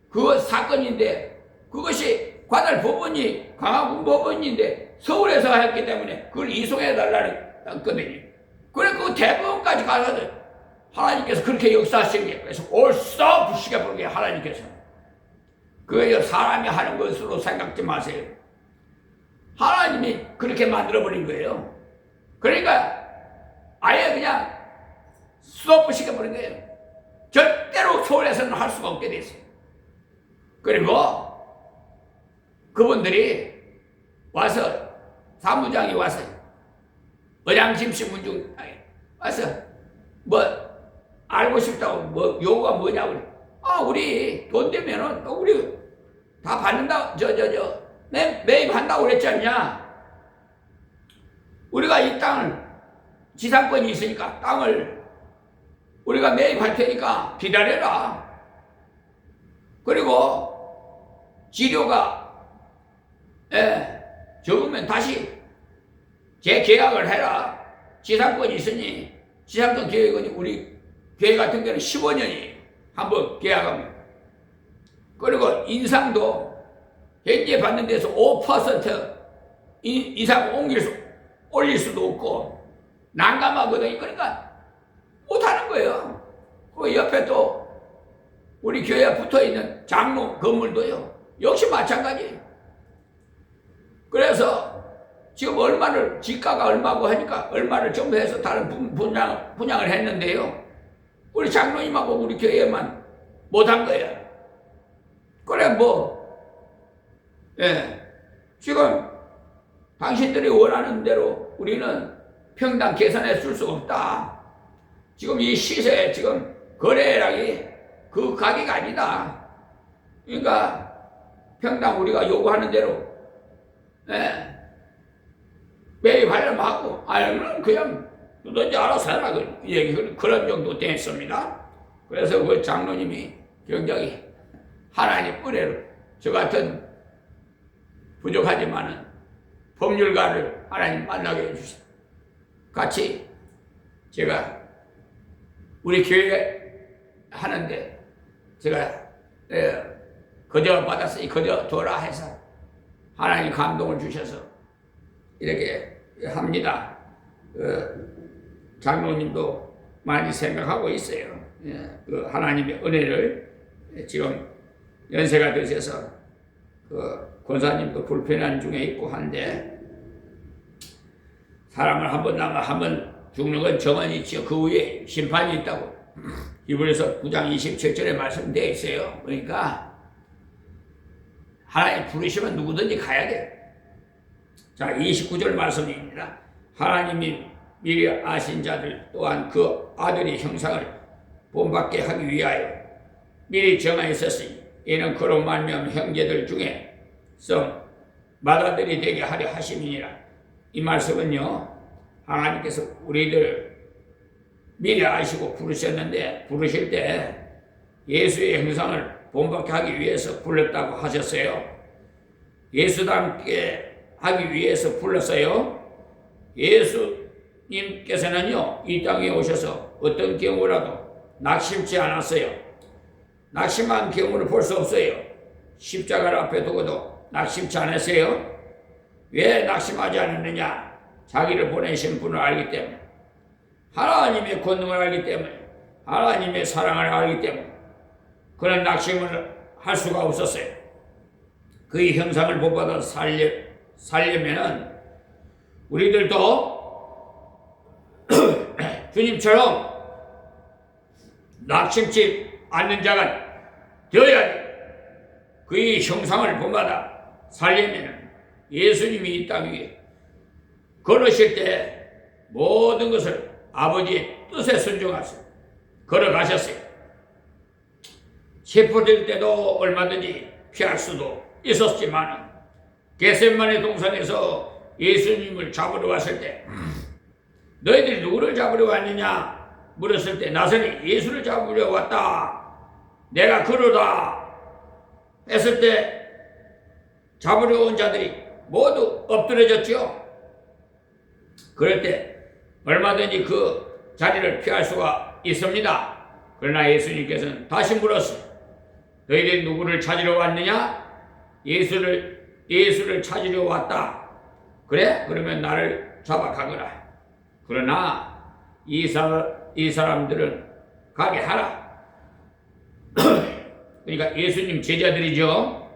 그 사건인데 그것이 관할 법원이 강화군 법원인데 서울에서 했기 때문에 그걸 이송해 달라는 거든요. 그래 그 대법원까지 가서 하나님께서 그렇게 역사하신 게 그래서 올싸부시게 부르게 하나님께서 그게 사람이 하는 것으로 생각지 마세요. 하나님이 그렇게 만들어버린 거예요. 그러니까 아예 그냥 스톱시켜 버린 거예요. 절대로 서울에서는 할 수가 없게 됐어요. 그리고 그분들이 와서 사무장이 와서 의장심씨 문중에 와서 뭐 알고 싶다고 뭐 요구가 뭐냐고 그래. 우리 돈 되면은 우리 다 받는다 매입한다고 그랬지 않냐. 우리가 이 땅을 지상권이 있으니까 땅을 우리가 매입할 테니까 기다려라. 그리고 지료가 적으면 다시 재계약을 해라. 지상권이 있으니 지상권 계획은 우리 계획 같은 경우는 15년이 한번 계약합니다. 그리고 인상도 현재 받는 데서 5% 이상 올릴 수도 없고 난감하거든요. 그러니까 못하는 거예요. 그 옆에 또 우리 교회에 붙어있는 장로 건물도요 역시 마찬가지예요. 그래서 지금 얼마를 지가가 얼마고 하니까 얼마를 좀 해서 다른 분양을 했는데요 우리 장로님하고 우리 교회만 못한 거예요. 그래 지금 당신들이 원하는 대로 우리는 평당 계산해 줄 수 없다. 지금 이 시세에 지금 거래량이 그 가격이 아니다. 그러니까 평당 우리가 요구하는 대로 매입하려면 하고 아니면 그냥 누군지 알아서 해라. 그런 정도 됐습니다. 그래서 그 장로님이 굉장히 하나님 은혜로 저 같은 부족하지만은 법률가를 하나님 만나게 해주셨다. 같이 제가 우리 교회 하는데 제가 거저 받았으니 거저 줘라 해서 하나님 감동을 주셔서 이렇게 합니다. 장로님도 많이 생각하고 있어요. 그 하나님의 은혜를 지금 연세가 드셔서 그 권사님도 불편한 중에 있고 한데 사람을 한 번 나가 한 번 죽는 건 정언이 있죠. 그 후에 심판이 있다고 히브리서 9장 27절에 말씀되어 있어요. 그러니까 하나님 부르시면 누구든지 가야 돼. 자, 29절 말씀입니다. 하나님이 미리 아신 자들 또한 그 아들의 형상을 본받게 하기 위하여 미리 정하였으니 이는 그로 말미암아 형제들 중에서 맏아들이 되게 하려 하심이니라. 이 말씀은요, 하나님께서 우리들 미리 아시고 부르셨는데, 부르실 때 예수의 형상을 본받게 하기 위해서 불렀다고 하셨어요. 예수 닮게 하기 위해서 불렀어요. 예수님께서는요, 이 땅에 오셔서 어떤 경우라도 낙심치 않았어요. 낙심한 경우를 볼 수 없어요. 십자가를 앞에 두고도 낙심치 않았어요. 왜 낙심하지 않았느냐? 자기를 보내신 분을 알기 때문에, 하나님의 권능을 알기 때문에, 하나님의 사랑을 알기 때문에 그런 낙심을 할 수가 없었어요. 그의 형상을 본받아 살려면은 우리들도 주님처럼 낙심치 않는 자가 되어야 돼. 그의 형상을 본받아 살려면 예수님이 이 땅 위에 걸으실 때 모든 것을 아버지의 뜻에 순종하셔서 걸어가셨어요. 체포될 때도 얼마든지 피할 수도 있었지만 겟세마네 동산에서 예수님을 잡으러 왔을 때 너희들이 누구를 잡으러 왔느냐 물었을 때 나서는 예수를 잡으러 왔다, 내가 그러다 했을 때 잡으러 온 자들이 모두 엎드려졌죠. 그럴 때 얼마든지 그 자리를 피할 수가 있습니다. 그러나 예수님께서는 다시 물었어요. 너희들이 누구를 찾으러 왔느냐? 예수를 찾으러 왔다. 그래? 그러면 나를 잡아가거라. 그러나 이 사람들은 가게 하라. 그러니까 예수님 제자들이죠.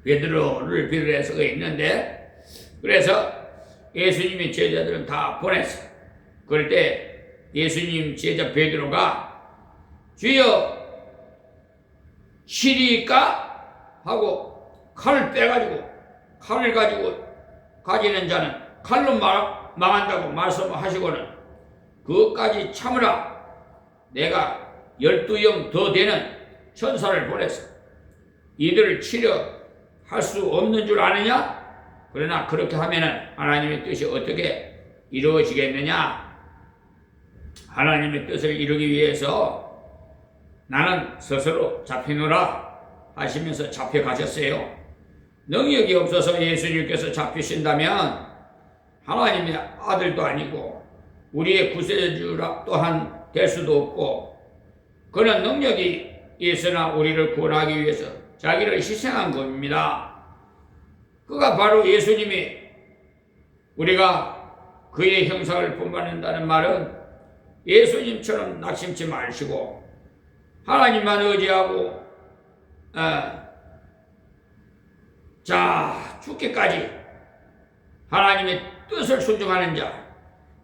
베드로를 비롯해서 있는데, 그래서 예수님의 제자들은 다 보냈어요. 그럴 때 예수님 제자 베드로가 주여 시리까 하고 칼을 빼가지고, 칼을 가지고 가지는 자는 칼로 망한다고 말씀하시고는 그것까지 참으라, 내가 12영 더 되는 천사를 보내서 이들을 치료할 수 없는 줄 아느냐? 그러나 그렇게 하면은 하나님의 뜻이 어떻게 이루어지겠느냐? 하나님의 뜻을 이루기 위해서 나는 스스로 잡히노라 하시면서 잡혀가셨어요. 능력이 없어서 예수님께서 잡히신다면 하나님의 아들도 아니고 우리의 구세주라 또한 될 수도 없고, 그런 능력이 있으나 우리를 구원하기 위해서 자기를 희생한 겁니다. 그가 바로 예수님이 우리가 그의 형상을 본받는다는 말은 예수님처럼 낙심치 마시고 하나님만 의지하고 죽기까지 하나님의 뜻을 순종하는 자,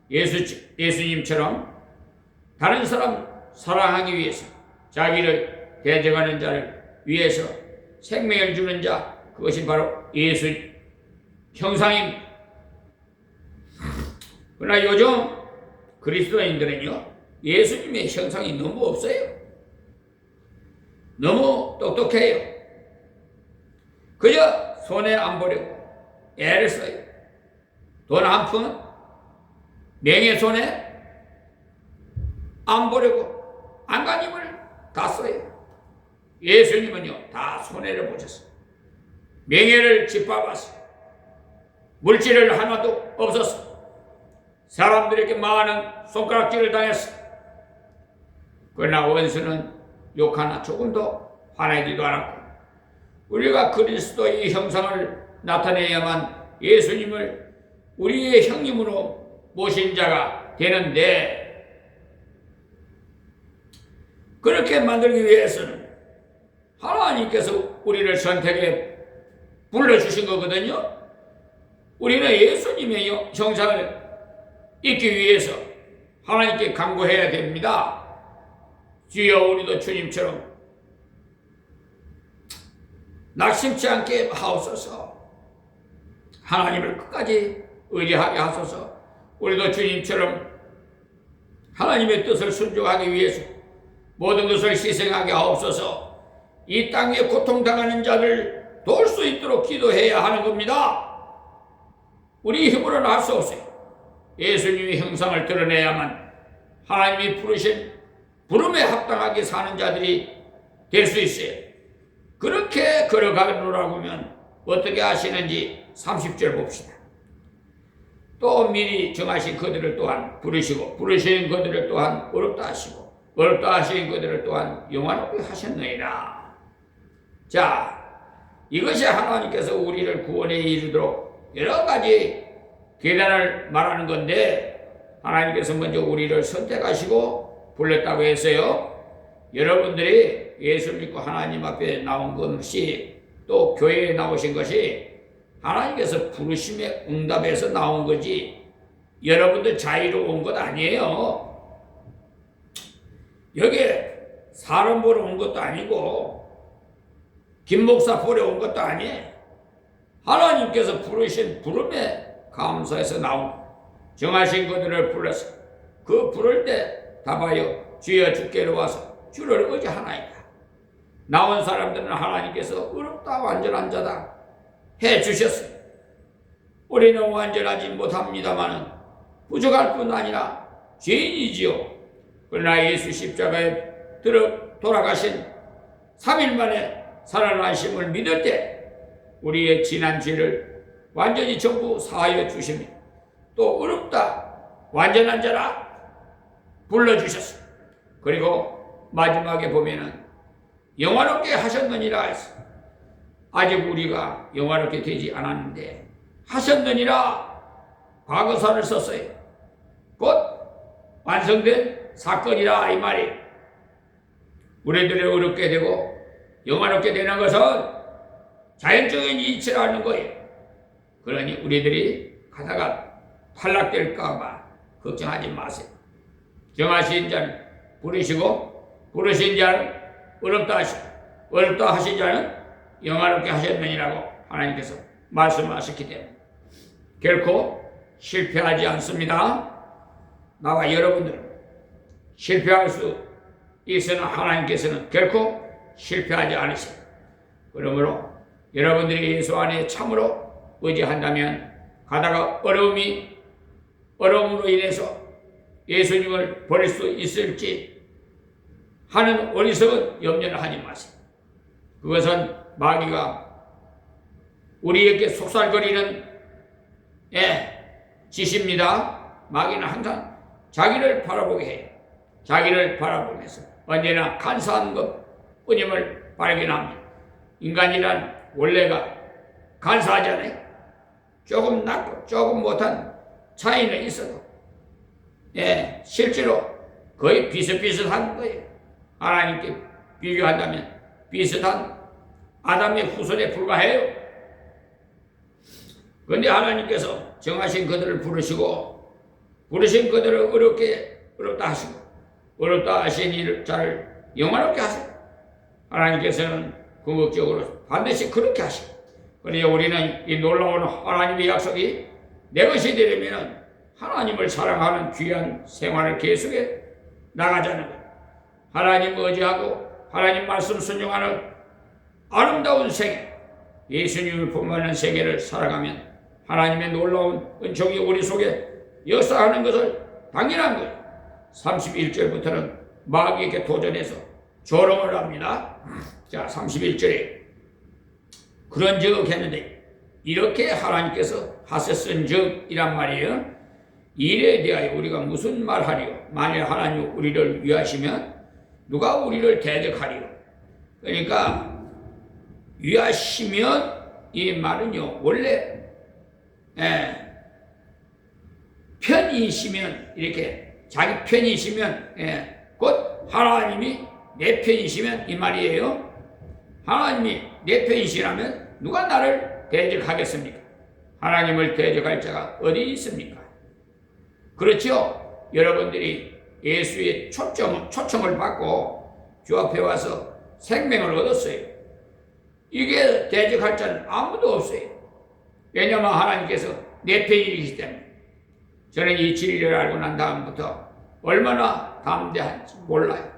예수님처럼 다른 사람 사랑하기 위해서 자기를 대적하는 자를 위해서 생명을 주는 자, 그것이 바로 예수 형상입니다. 그러나 요즘 그리스도인들은요, 예수님의 형상이 너무 없어요. 너무 똑똑해요. 그저 손해 안 보려고 애를 써요. 돈 한 푼, 명예 손해 안 보려고 안간힘을 다 써요. 예수님은요, 다 손해를 보셨어요. 명예를 짓밟았어요. 물질을 하나도 없었어요. 사람들에게 많은 손가락질을 당했어요. 그러나 원수는 욕 하나 조금도 화내지도 않았고, 우리가 그리스도의 형상을 나타내야만 예수님을 우리의 형님으로 모신 자가 되는데, 그렇게 만들기 위해서는 하나님께서 우리를 선택해 불러주신 거거든요. 우리는 예수님의 형상을 잊기 위해서 하나님께 간구해야 됩니다. 주여, 우리도 주님처럼 낙심치 않게 하옵소서. 하나님을 끝까지 의지하게 하소서. 우리도 주님처럼 하나님의 뜻을 순종하기 위해서 모든 것을 희생하게 하옵소서. 이 땅에 고통당하는 자를 도울 수 있도록 기도해야 하는 겁니다. 우리 힘으로는 할 수 없어요. 예수님의 형상을 드러내야만 하나님이 부르신 부름에 합당하게 사는 자들이 될 수 있어요. 그렇게 걸어가노라고 하면 어떻게 하시는지 30절 봅시다. 또 미리 정하신 그들을 또한 부르시고 부르신 그들을 또한 어렵다 하시고 어렵다 하신 그들을 또한 영원하게 하셨느니라. 자, 이것이 하나님께서 우리를 구원에 이르도록 여러 가지 계단을 말하는 건데, 하나님께서 먼저 우리를 선택하시고 불렀다고 했어요. 여러분들이 예수 믿고 하나님 앞에 나온 것이, 또 교회에 나오신 것이 하나님께서 부르심의 응답에서 나온 거지 여러분들 자유로 온 것 아니에요. 여기에 사람 보러 온 것도 아니고 김 목사 보러 온 것도 아니에요. 하나님께서 부르신 부름에 감사해서 나온 정하신 그들을 불러서 그 부를 때 답하여 주여 주께로 와서 주를 의지하나이다. 나온 사람들은 하나님께서 어렵다 완전한 자다 해 주셨어요. 우리는 완전하지 못합니다마는 부족할 뿐 아니라 죄인이지요. 그러나 예수 십자가에 돌아가신 3일 만에 살아나심을 믿을 때 우리의 지난 죄를 완전히 전부 사하여 주십니다. 또 어렵다 완전한 자라 불러주셨어요. 그리고 마지막에 보면은 영화롭게 하셨느니라 했어. 아직 우리가 영화롭게 되지 않았는데 하셨느니라 과거사를 썼어요. 곧 완성된 사건이라 이 말이에요. 우리들이 어렵게 되고 영화롭게 되는 것은 자연적인 이치라는 거예요. 그러니 우리들이 가다가 탈락될까봐 걱정하지 마세요. 정하신 자는 부르시고 부르신 자는 어렵다 하시고 어렵다 하신 자는 영화롭게 하셨느니라고 하나님께서 말씀하셨기 때문에 결코 실패하지 않습니다. 나와 여러분들은 실패할 수 있으나 하나님께서는 결코 실패하지 않으세요. 그러므로 여러분들이 예수 안에 참으로 의지한다면 가다가 어려움으로 인해서 예수님을 버릴 수 있을지 하는 어리석은 염려를 하지 마세요. 그것은 마귀가 우리에게 속살거리는 짓입니다. 마귀는 항상 자기를 바라보게 해요. 자기를 바라보면서 언제나 간사한 것뿐임을 발견합니다. 인간이란 원래가 간사하잖아요. 조금 낫고 조금 못한 차이는 있어도 실제로 거의 비슷비슷한 거예요. 하나님께 비교한다면 비슷한 아담의 후손에 불과해요. 그런데 하나님께서 정하신 그들을 부르시고 부르신 그들을 어렵다 하시고 어렵다 하신 자를 영원롭게 하세요. 하나님께서는 궁극적으로 반드시 그렇게 하시고, 그래서 우리는 이 놀라운 하나님의 약속이 내 것이 되려면 하나님을 사랑하는 귀한 생활을 계속해 나가자는 거예요. 하나님 의지하고 하나님 말씀 순종하는 아름다운 세계, 예수님을 품는 세계를 살아가면 하나님의 놀라운 은총이 우리 속에 역사하는 것을 당연한 거예요. 31절부터는 마귀에게 도전해서 조롱을 합니다. 자, 31절에 그런즉 했는데 이렇게 하나님께서 하셨은즉 이란 말이에요. 일에 대하여 우리가 무슨 말하리요? 만일 하나님 우리를 위하시면 누가 우리를 대적하리요? 그러니까 위하시면 이 말은요 원래 편이시면, 이렇게 자기 편이시면 곧 하나님이 내 편이시면 이 말이에요. 하나님이 내 편이시라면 누가 나를 대적하겠습니까? 하나님을 대적할 자가 어디 있습니까? 그렇죠? 여러분들이 예수의 초청을 받고 주 앞에 와서 생명을 얻었어요. 이게 대적할 자는 아무도 없어요. 왜냐하면 하나님께서 내 편이시기 때문에. 저는 이 진리를 알고 난 다음부터 얼마나 담대한지 몰라요.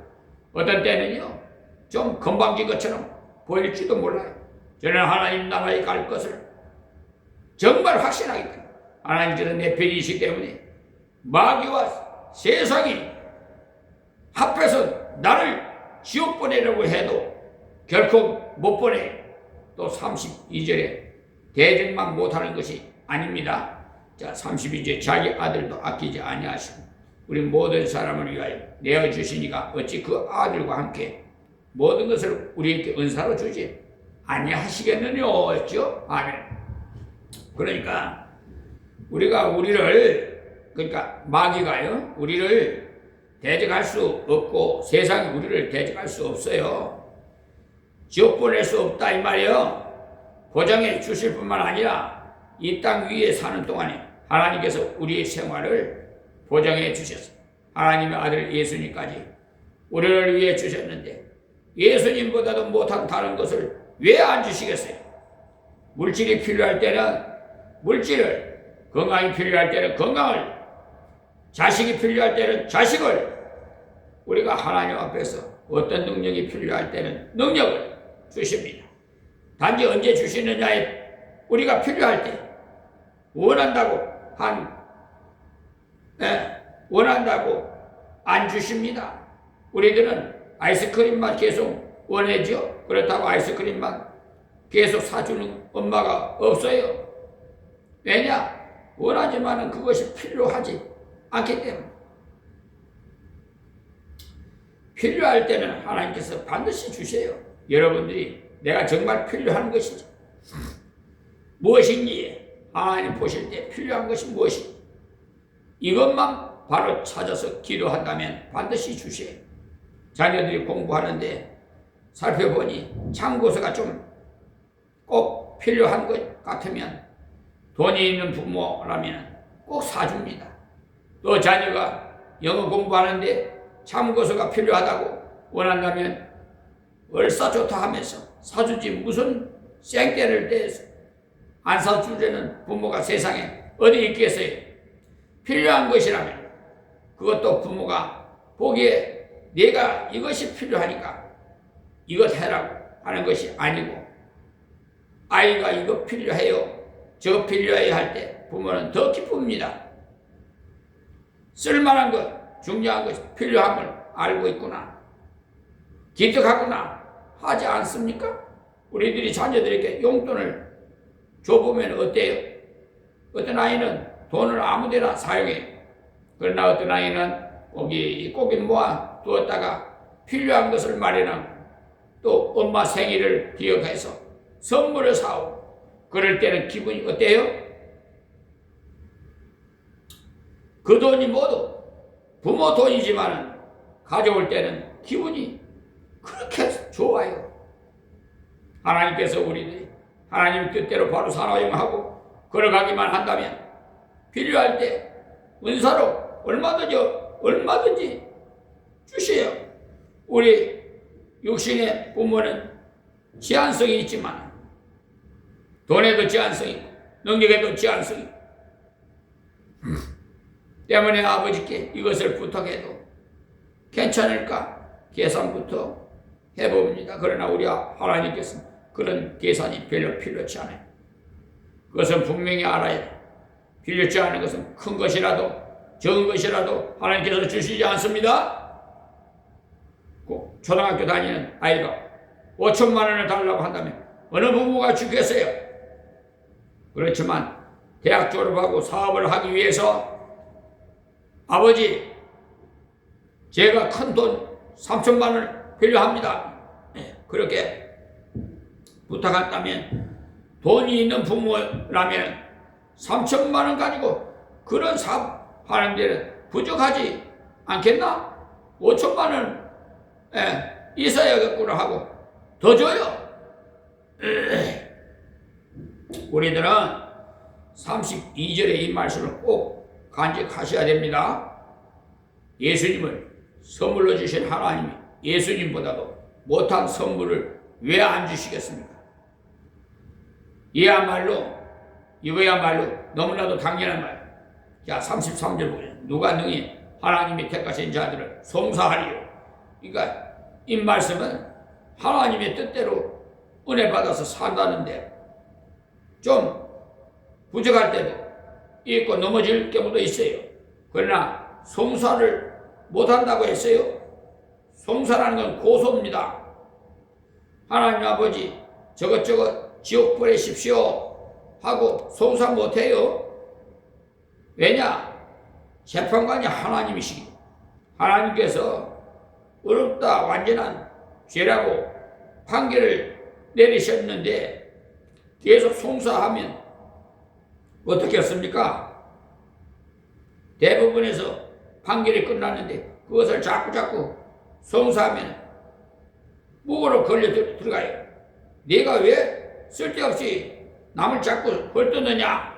어떤 때는요 좀 건방진 것처럼 보일지도 몰라요. 저는 하나님 나라에 갈 것을 정말 확신하기 때문에, 하나님께서 내 편이시기 때문에 마귀와 세상이 합해서 나를 지옥 보내려고 해도 결코 못 보내. 또 32절에 대적만 못하는 것이 아닙니다. 자, 32절 자기 아들도 아끼지 아니하시고 우리 모든 사람을 위하여 내어주시니까 어찌 그 아들과 함께 모든 것을 우리에게 은사로 주지 아니하시겠느냐 했죠. 아멘. 그러니까 그러니까 마귀가요, 우리를 대적할 수 없고 세상이 우리를 대적할 수 없어요. 지옥 보낼 수 없다 이 말이에요. 보장해 주실 뿐만 아니라 이 땅 위에 사는 동안에 하나님께서 우리의 생활을 보장해 주셨어요. 하나님의 아들 예수님까지 우리를 위해 주셨는데 예수님보다도 못한 다른 것을 왜 안 주시겠어요? 물질이 필요할 때는 물질을, 건강이 필요할 때는 건강을, 자식이 필요할 때는 자식을, 우리가 하나님 앞에서 어떤 능력이 필요할 때는 능력을 주십니다. 단지 언제 주시느냐에 우리가 필요할 때 원한다고 원한다고 안 주십니다. 우리들은 아이스크림만 계속 원하죠. 그렇다고 아이스크림만 계속 사주는 엄마가 없어요. 왜냐? 원하지만은 그것이 필요하지 않기 때문에. 필요할 때는 하나님께서 반드시 주세요. 여러분들이 내가 정말 필요한 것이지 무엇인지 하나님 보실 때 필요한 것이 무엇인지 이것만 바로 찾아서 기도한다면 반드시 주세요. 자녀들이 공부하는데 살펴보니 참고서가 좀 꼭 필요한 것 같으면 돈이 있는 부모라면 꼭 사줍니다. 또 자녀가 영어 공부하는데 참고서가 필요하다고 원한다면 얼싸좋다 하면서 사주지 무슨 생떼를 떼서 안 사주려는 부모가 세상에 어디 있겠어요. 필요한 것이라면 그것도 부모가 보기에 내가 이것이 필요하니까 이것 해라고 하는 것이 아니고 아이가 이거 필요해요 저거 필요해요 할 때 부모는 더 기쁩니다. 쓸만한 것, 중요한 것, 필요한 걸 알고 있구나, 기특하구나 하지 않습니까? 우리들이 자녀들에게 용돈을 줘보면 어때요? 어떤 아이는 돈을 아무데나 사용해. 그러나 어떤 아이는 꼭이 모아 두었다가 필요한 것을 마련하고 또 엄마 생일을 기억해서 선물을 사오고 그럴 때는 기분이 어때요? 그 돈이 모두 부모 돈이지만 가져올 때는 기분이 그렇게 좋아요. 하나님께서 우리들이 하나님 뜻대로 바로 사용하고 걸어가기만 한다면 필요할 때 은사로 얼마든지 주세요. 우리 육신의 부모는 제한성이 있지만 돈에도 제한성이 있고 능력에도 제한성이 있고 때문에 아버지께 이것을 부탁해도 괜찮을까 계산부터 해봅니다. 그러나 우리 하나님께서는 그런 계산이 별로 필요치 않아요. 그것은 분명히 알아야 돼. 필요치 않은 것은 큰 것이라도 적은 것이라도 하나님께서 주시지 않습니다. 초등학교 다니는 아이가 5천만 원을 달라고 한다면 어느 부모가 주겠어요? 그렇지만 대학 졸업하고 사업을 하기 위해서 아버지 제가 큰 돈 3천만 원 필요합니다. 그렇게 부탁한다면 돈이 있는 부모라면 3천만 원 가지고 그런 사업 하는 데는 부족하지 않겠나? 5천만 원 있어야겠구나 하고 더 줘요. 우리들은 32절의 이 말씀을 꼭 간직하셔야 됩니다. 예수님을 선물로 주신 하나님이 예수님보다도 못한 선물을 왜 안 주시겠습니까? 이거야말로 너무나도 당연한 말. 자, 33절 보면 누가 능히 하나님이 택하신 자들을 송사하리요. 그러니까 이 말씀은 하나님의 뜻대로 은혜 받아서 산다는데 좀 부족할 때도 있고 넘어질 경우도 있어요. 그러나 송사를 못한다고 했어요. 송사라는 건 고소입니다. 하나님 아버지 저것저것 지옥 보내십시오 하고 송사 못해요. 왜냐? 재판관이 하나님이시기 하나님께서 어렵다 완전한 죄라고 판결을 내리셨는데 계속 송사하면 어떻게 했습니까? 대부분에서 판결이 끝났는데 그것을 자꾸 송사하면 무고로 걸려 들어가요. 네가 왜 쓸데없이 남을 자꾸 헐뜯느냐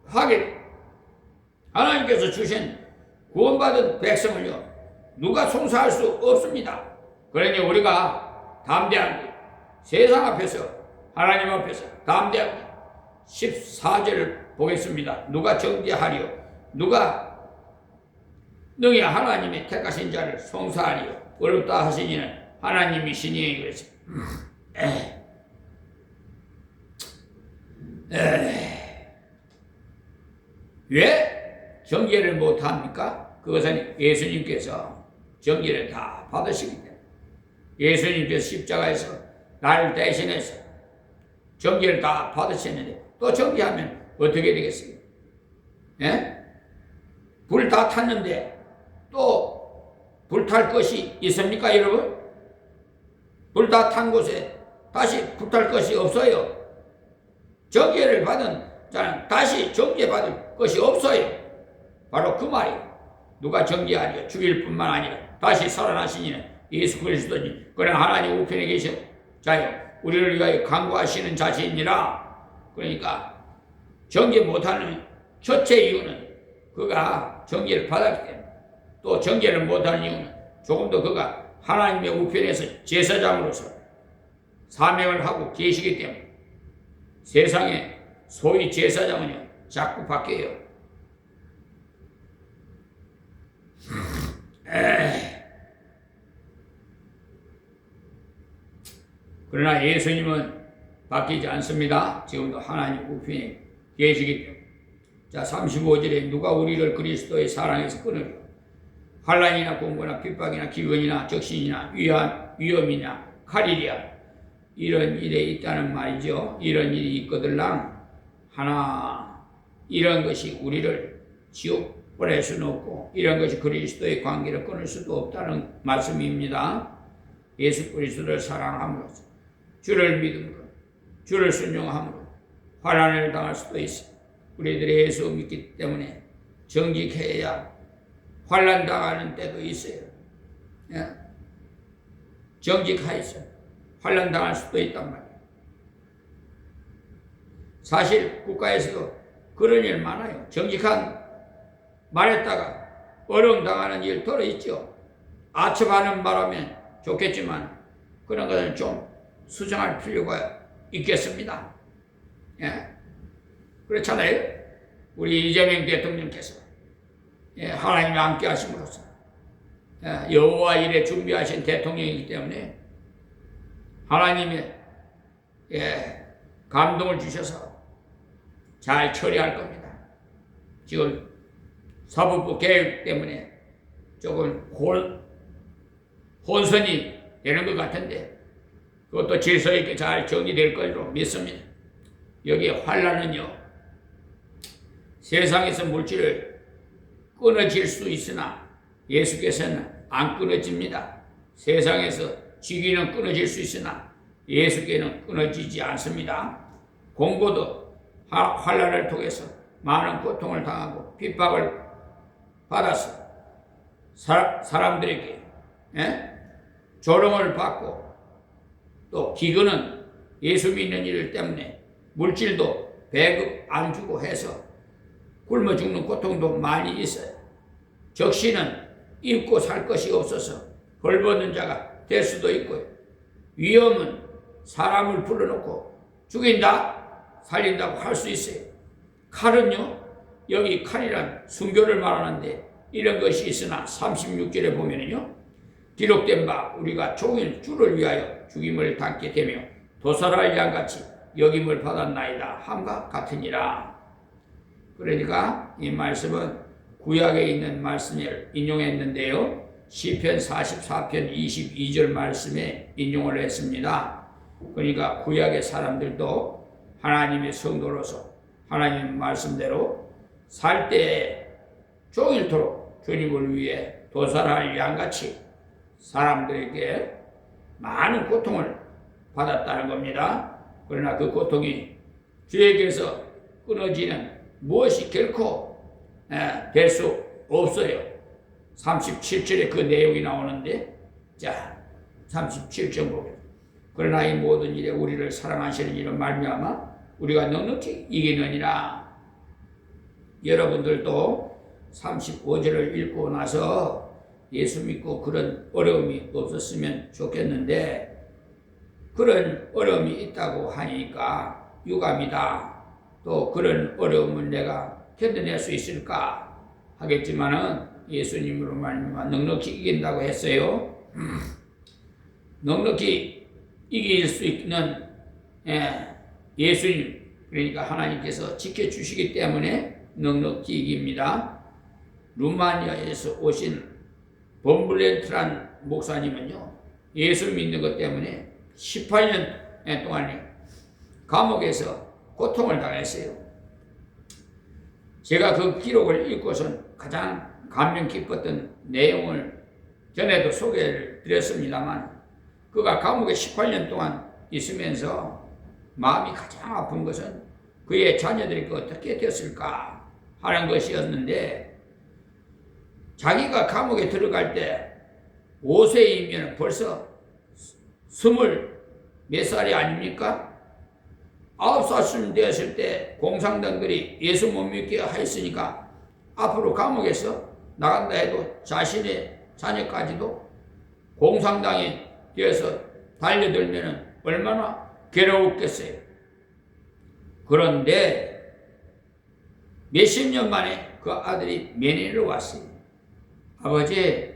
하게 하나님께서 주신 구원받은 백성을요 누가 송사할 수 없습니다. 그러니 우리가 담대하게 세상 앞에서 하나님 앞에서 담대하게 14절을 보겠습니다. 누가 정죄하리요? 누가 능히 하나님의 택하신 자를 송사하리요? 어렵다 하시니는 하나님이시니 그랬어요. 왜 정죄를 못합니까? 그것은 예수님께서 정죄를 다 받으시기 때문에 예수님께서 십자가에서 나를 대신해서 정죄를 다 받으셨는데 또 정죄하면 어떻게 되겠어요? 예? 불 다 탔는데 또 불탈 것이 있습니까 여러분? 불 다 탄 곳에 다시 불탈 것이 없어요. 정죄를 받은 자는 다시 정죄받을 것이 없어요. 바로 그 말이에요. 누가 정죄하리요? 죽일 뿐만 아니라 다시 살아나신 이는 예수 그리스도니 그는 하나님 우편에 계신 자요 우리를 위하여 간구하시는 자신이라. 그러니까 정죄 못하는 첫째 이유는 그가 정죄를 받았기 때문에 또 정죄를 못하는 이유는 조금 더 그가 하나님의 우편에서 제사장으로서 사명을 하고 계시기 때문에 세상에 소위 제사장은요 자꾸 바뀌어요. 그러나 예수님은 바뀌지 않습니다. 지금도 하나님 우편에 계시기 때문에. 자 35절에 누가 우리를 그리스도의 사랑에서 끊으리요? 환난이나 공고나 핍박이나 기근이나 적신이나 위험이나 칼이랴 이런 일에 있다는 말이죠. 이런 일이 있거들랑 하나 이런 것이 우리를 지옥 보낼 수는 없고 이런 것이 그리스도의 관계를 끊을 수도 없다는 말씀입니다. 예수 그리스도를 사랑함으로써 주를 믿음으로 주를 순종함으로 환난을 당할 수도 있어. 우리들이 예수 믿기 때문에 정직해야 환난 당하는 때도 있어요. 예? 정직하여서 환난 당할 수도 있단 말이에요. 사실 국가에서도 그런 일 많아요. 정직한 말했다가 어려움 당하는 일 들어 있죠. 아첨하는 바람에 좋겠지만 그런 것은 좀 수정할 필요가 있겠습니다. 예? 그렇잖아요. 우리 이재명 대통령께서 하나님이 함께 하심으로써 여호와 일에 준비하신 대통령이기 때문에 하나님의 감동을 주셔서 잘 처리할 겁니다. 지금 사법부 개혁 때문에 조금 혼선이 되는 것 같은데 그것도 질서 있게 잘 정리될 걸로 믿습니다. 여기 환난은요 세상에서 물질을 끊어질 수 있으나 예수께서는 안 끊어집니다. 세상에서 직위는 끊어질 수 있으나 예수께는 끊어지지 않습니다. 공고도 환난을 통해서 많은 고통을 당하고 핍박을 받아서 사람들에게 조롱을 받고 또 기근은 예수 믿는 일 때문에 물질도 배급 안 주고 해서 굶어 죽는 고통도 많이 있어요. 적신은 입고 살 것이 없어서 벌받는 자가 될 수도 있고요. 위험은 사람을 불러놓고 죽인다, 살린다고 할 수 있어요. 칼은요, 여기 칼이란 순교를 말하는데 이런 것이 있으나 36절에 보면은요, 기록된 바 우리가 종일 주를 위하여 죽임을 당게 되며 도살할 양같이 여김을 받았나이다 함과 같으니라. 그러니까 이 말씀은 구약에 있는 말씀을 인용했는데요. 시편 44편 22절 말씀에 인용을 했습니다. 그러니까 구약의 사람들도 하나님의 성도로서 하나님 말씀대로 살 때에 종일토록 주님을 위해 도살할 양같이 사람들에게 많은 고통을 받았다는 겁니다. 그러나 그 고통이 주에게서 끊어지는 무엇이 결코 될 수 없어요. 37절에 그 내용이 나오는데, 자 37절 보겠습니다. 그러나 이 모든 일에 우리를 사랑하시는 이런 말미암아 우리가 넉넉히 이기느니라. 여러분들도 35절을 읽고 나서 예수 믿고 그런 어려움이 없었으면 좋겠는데, 그런 어려움이 있다고 하니까 유감이다. 또 그런 어려움을 내가 견뎌낼 수 있을까 하겠지만은 예수님으로 말미암아 넉넉히 이긴다고 했어요. 넉넉히 이길 수 있는 예수님, 그러니까 하나님께서 지켜주시기 때문에 넉넉히 이깁니다. 루마니아에서 오신 범블렌트란 목사님은요, 예수 믿는 것 때문에 18년 동안에 감옥에서 고통을 당했어요. 제가 그 기록을 읽고선 가장 감명 깊었던 내용을 전에도 소개를 드렸습니다만, 그가 감옥에 18년 동안 있으면서 마음이 가장 아픈 것은 그의 자녀들이 어떻게 됐을까 하는 것이었는데, 자기가 감옥에 들어갈 때 5세이면 벌써 20몇 살이 아닙니까? 9살쯤 되었을 때 공산당들이 예수 못 믿게 하였으니까 앞으로 감옥에서 나간다 해도 자신의 자녀까지도 공산당이 되어서 달려들면 얼마나 괴로웠겠어요. 그런데 몇십 년 만에 그 아들이 면회를 왔어요. 아버지,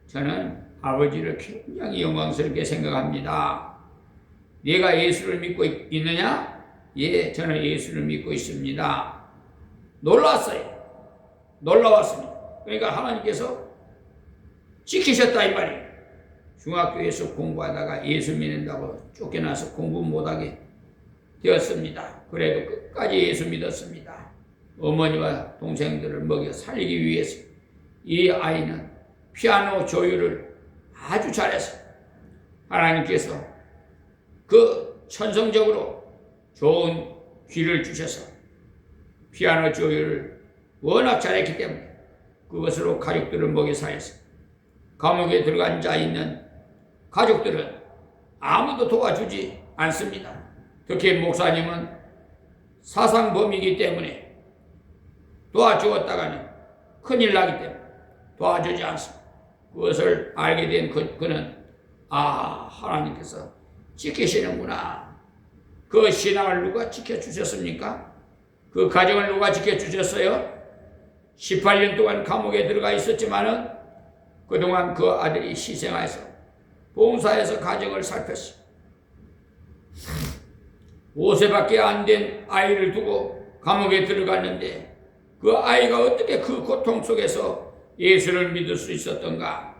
저는 아버지를 굉장히 영광스럽게 생각합니다. 네가 예수를 믿고 있느냐? 예, 저는 예수를 믿고 있습니다. 놀랐어요. 놀라웠습니다. 그러니까 하나님께서 지키셨다 이 말이에요. 중학교에서 공부하다가 예수 믿는다고 쫓겨나서 공부 못하게 되었습니다. 그래도 끝까지 예수 믿었습니다. 어머니와 동생들을 먹여 살리기 위해서 이 아이는 피아노 조율을 아주 잘했어요. 하나님께서 그 천성적으로 좋은 귀를 주셔서 피아노 조율을 워낙 잘했기 때문에 그것으로 가족들을 먹여 살렸어요. 감옥에 들어앉아 있는 가족들은 아무도 도와주지 않습니다. 특히 목사님은 사상범이기 때문에 도와주었다가는 큰일 나기 때문에 도와주지 않습니다. 그것을 알게 된 그는 하나님께서 지키시는구나. 그 신앙을 누가 지켜주셨습니까? 그 가정을 누가 지켜주셨어요? 18년 동안 감옥에 들어가 있었지만은 그동안 그 아들이 희생해서 봉사해서 가정을 살폈어요. 5세밖에 안 된 아이를 두고 감옥에 들어갔는데 그 아이가 어떻게 그 고통 속에서 예수를 믿을 수 있었던가?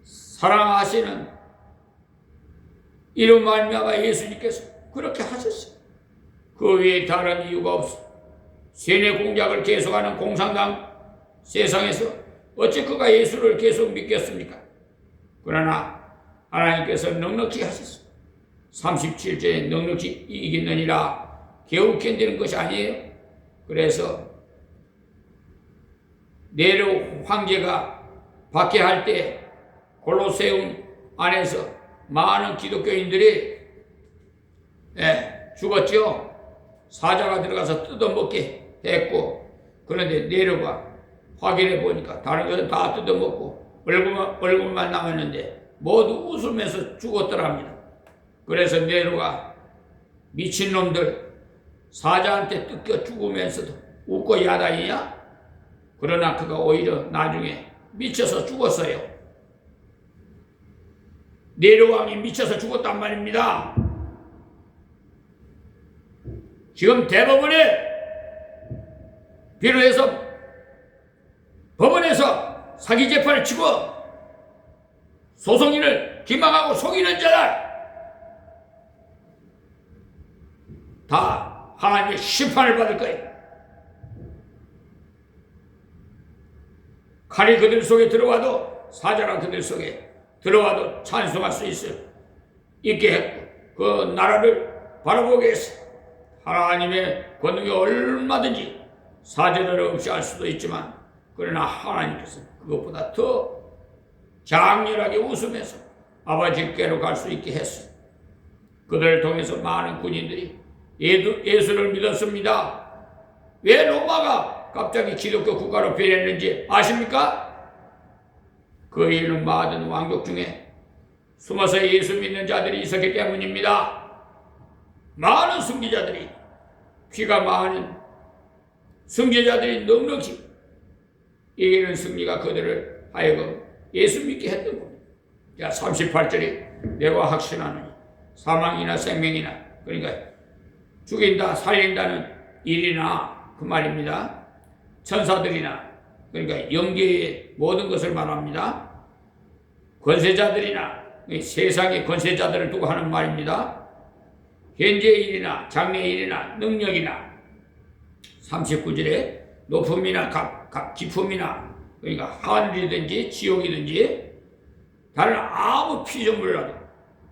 사랑하시는 이런 말미암아 예수님께서 그렇게 하셨어요. 그 외에 다른 이유가 없어. 세뇌 공작을 계속하는 공산당 세상에서 어찌 그가 예수를 계속 믿겠습니까? 그러나 하나님께서 넉넉히 하셨어요. 37절에 넉넉히 이기느니라. 겨우 견디는 것이 아니에요. 그래서 네로 황제가 박해할 때 골로세움 안에서 많은 기독교인들이 죽었죠. 사자가 들어가서 뜯어먹게 했고, 그런데 네로가 확인해 보니까 다른 것은 다 뜯어먹고 얼굴만 남았는데 모두 웃으면서 죽었더랍니다. 그래서 네로가 미친놈들, 사자한테 뜯겨 죽으면서도 웃고 야단이냐? 그러나 그가 오히려 나중에 미쳐서 죽었어요. 네로 왕이 미쳐서 죽었단 말입니다. 지금 대법원에 비로해서 법원에서 사기 재판을 치고 소송인을 기망하고 속이는 자들 다 하나님의 심판을 받을 거예요. 칼이 그들 속에 들어와도 사자가 그들 속에 들어와도 찬송할 수 있게 했고 그 나라를 바라보게 했어. 하나님의 권능이 얼마든지 사제들 없이 할 수도 있지만 그러나 하나님께서 그것보다 더 장렬하게 웃으면서 아버지께로 갈 수 있게 했어. 그들을 통해서 많은 군인들이 예수를 믿었습니다. 왜 로마가 갑자기 기독교 국가로 변했는지 아십니까? 그 이유는 많은 왕족 중에 숨어서 예수 믿는 자들이 있었기 때문입니다. 많은 승리자들이 피가 많은 승리자들이 넉넉히 이기는 승리가 그들을 하여금 예수 믿게 했던 겁니다. 자, 38절에 내가 확신하노니 사망이나 생명이나 그러니까 죽인다 살린다는 일이나 그 말입니다. 천사들이나 그러니까 영계의 모든 것을 말합니다. 권세자들이나 세상의 권세자들을 두고 하는 말입니다. 현재의 일이나 장래의 일이나 능력이나 39절에 높음이나 기품이나 그러니까 하늘이든지 지옥이든지 다른 아무 피조물이라도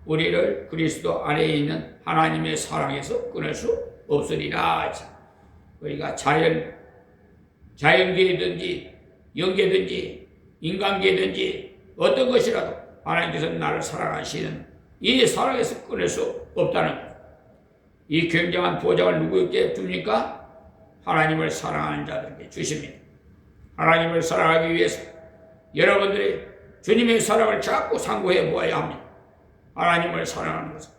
우리를 그리스도 안에 있는 하나님의 사랑에서 끊을 수 없으리라. 그러니까 자연계든지 영계든지 인간계든지 어떤 것이라도 하나님께서 나를 사랑하시는 이 사랑에서 끊을 수 없다는 것. 이 굉장한 보장을 누구에게 줍니까? 하나님을 사랑하는 자들에게 주십니다. 하나님을 사랑하기 위해서 여러분들이 주님의 사랑을 자꾸 상고해 보아야 합니다. 하나님을 사랑하는 것은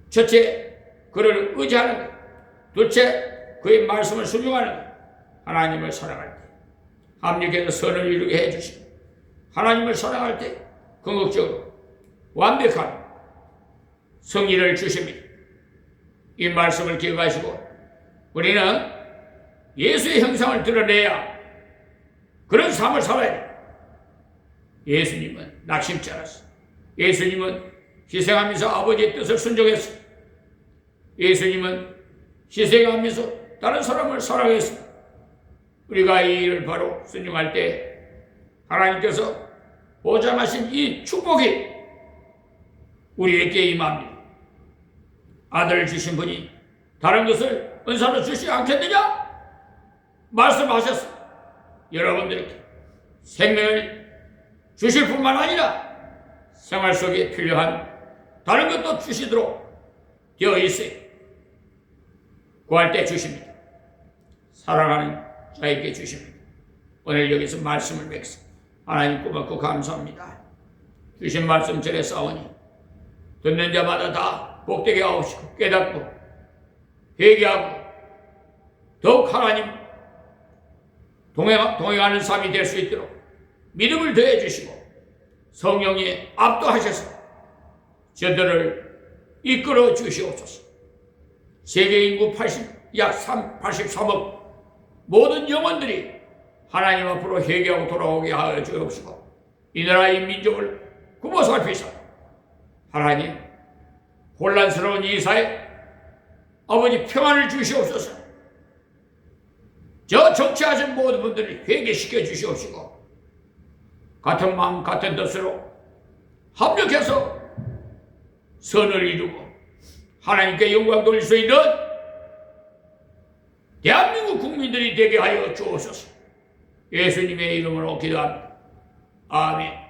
첫째 그를 의지하는 것, 둘째 그의 말씀을 순종하는 것. 하나님을 사랑할 때 합력해서 선을 이루게 해주시고 하나님을 사랑할 때 궁극적으로 완벽한 승리를 주십니다. 이 말씀을 기억하시고 우리는 예수의 형상을 드러내야 그런 삶을 살아야 돼요. 예수님은 낙심치 않았어요. 예수님은 희생하면서 아버지의 뜻을 순종했어요. 예수님은 희생하면서 다른 사람을 사랑했습니다. 우리가 이 일을 바로 순종할 때 하나님께서 보장하신 이 축복이 우리에게 임합니다. 아들을 주신 분이 다른 것을 은사로 주시지 않겠느냐? 말씀하셨습니다. 여러분들에게 생명을 주실 뿐만 아니라 생활 속에 필요한 다른 것도 주시도록 되어 있어요. 구할 때 주십니다. 사랑하는 자에게 주십니다. 오늘 여기서 말씀을 맺습니다. 하나님 고맙고 감사합니다. 주신 말씀 전에 싸우니 듣는 자마다 다 복되게 하옵시고 깨닫고 회개하고 더욱 하나님 동행하는 삶이 될 수 있도록 믿음을 더해 주시고 성령이 압도하셔서 저들을 이끌어 주시옵소서. 세계 인구 약 83억 모든 영혼들이 하나님 앞으로 회개하고 돌아오게 하여 주옵시고 이 나라의 민족을 굽어 살피사 하나님 혼란스러운 이 사회 아버지 평안을 주시옵소서. 저 정치하신 모든 분들을 회개시켜 주시옵시고 같은 마음 같은 뜻으로 합력해서 선을 이루고 하나님께 영광 돌릴 수 있는 대한민국 국민들이 되게 하여 주옵소서. 예수님의 이름으로 기도합니다. 아멘.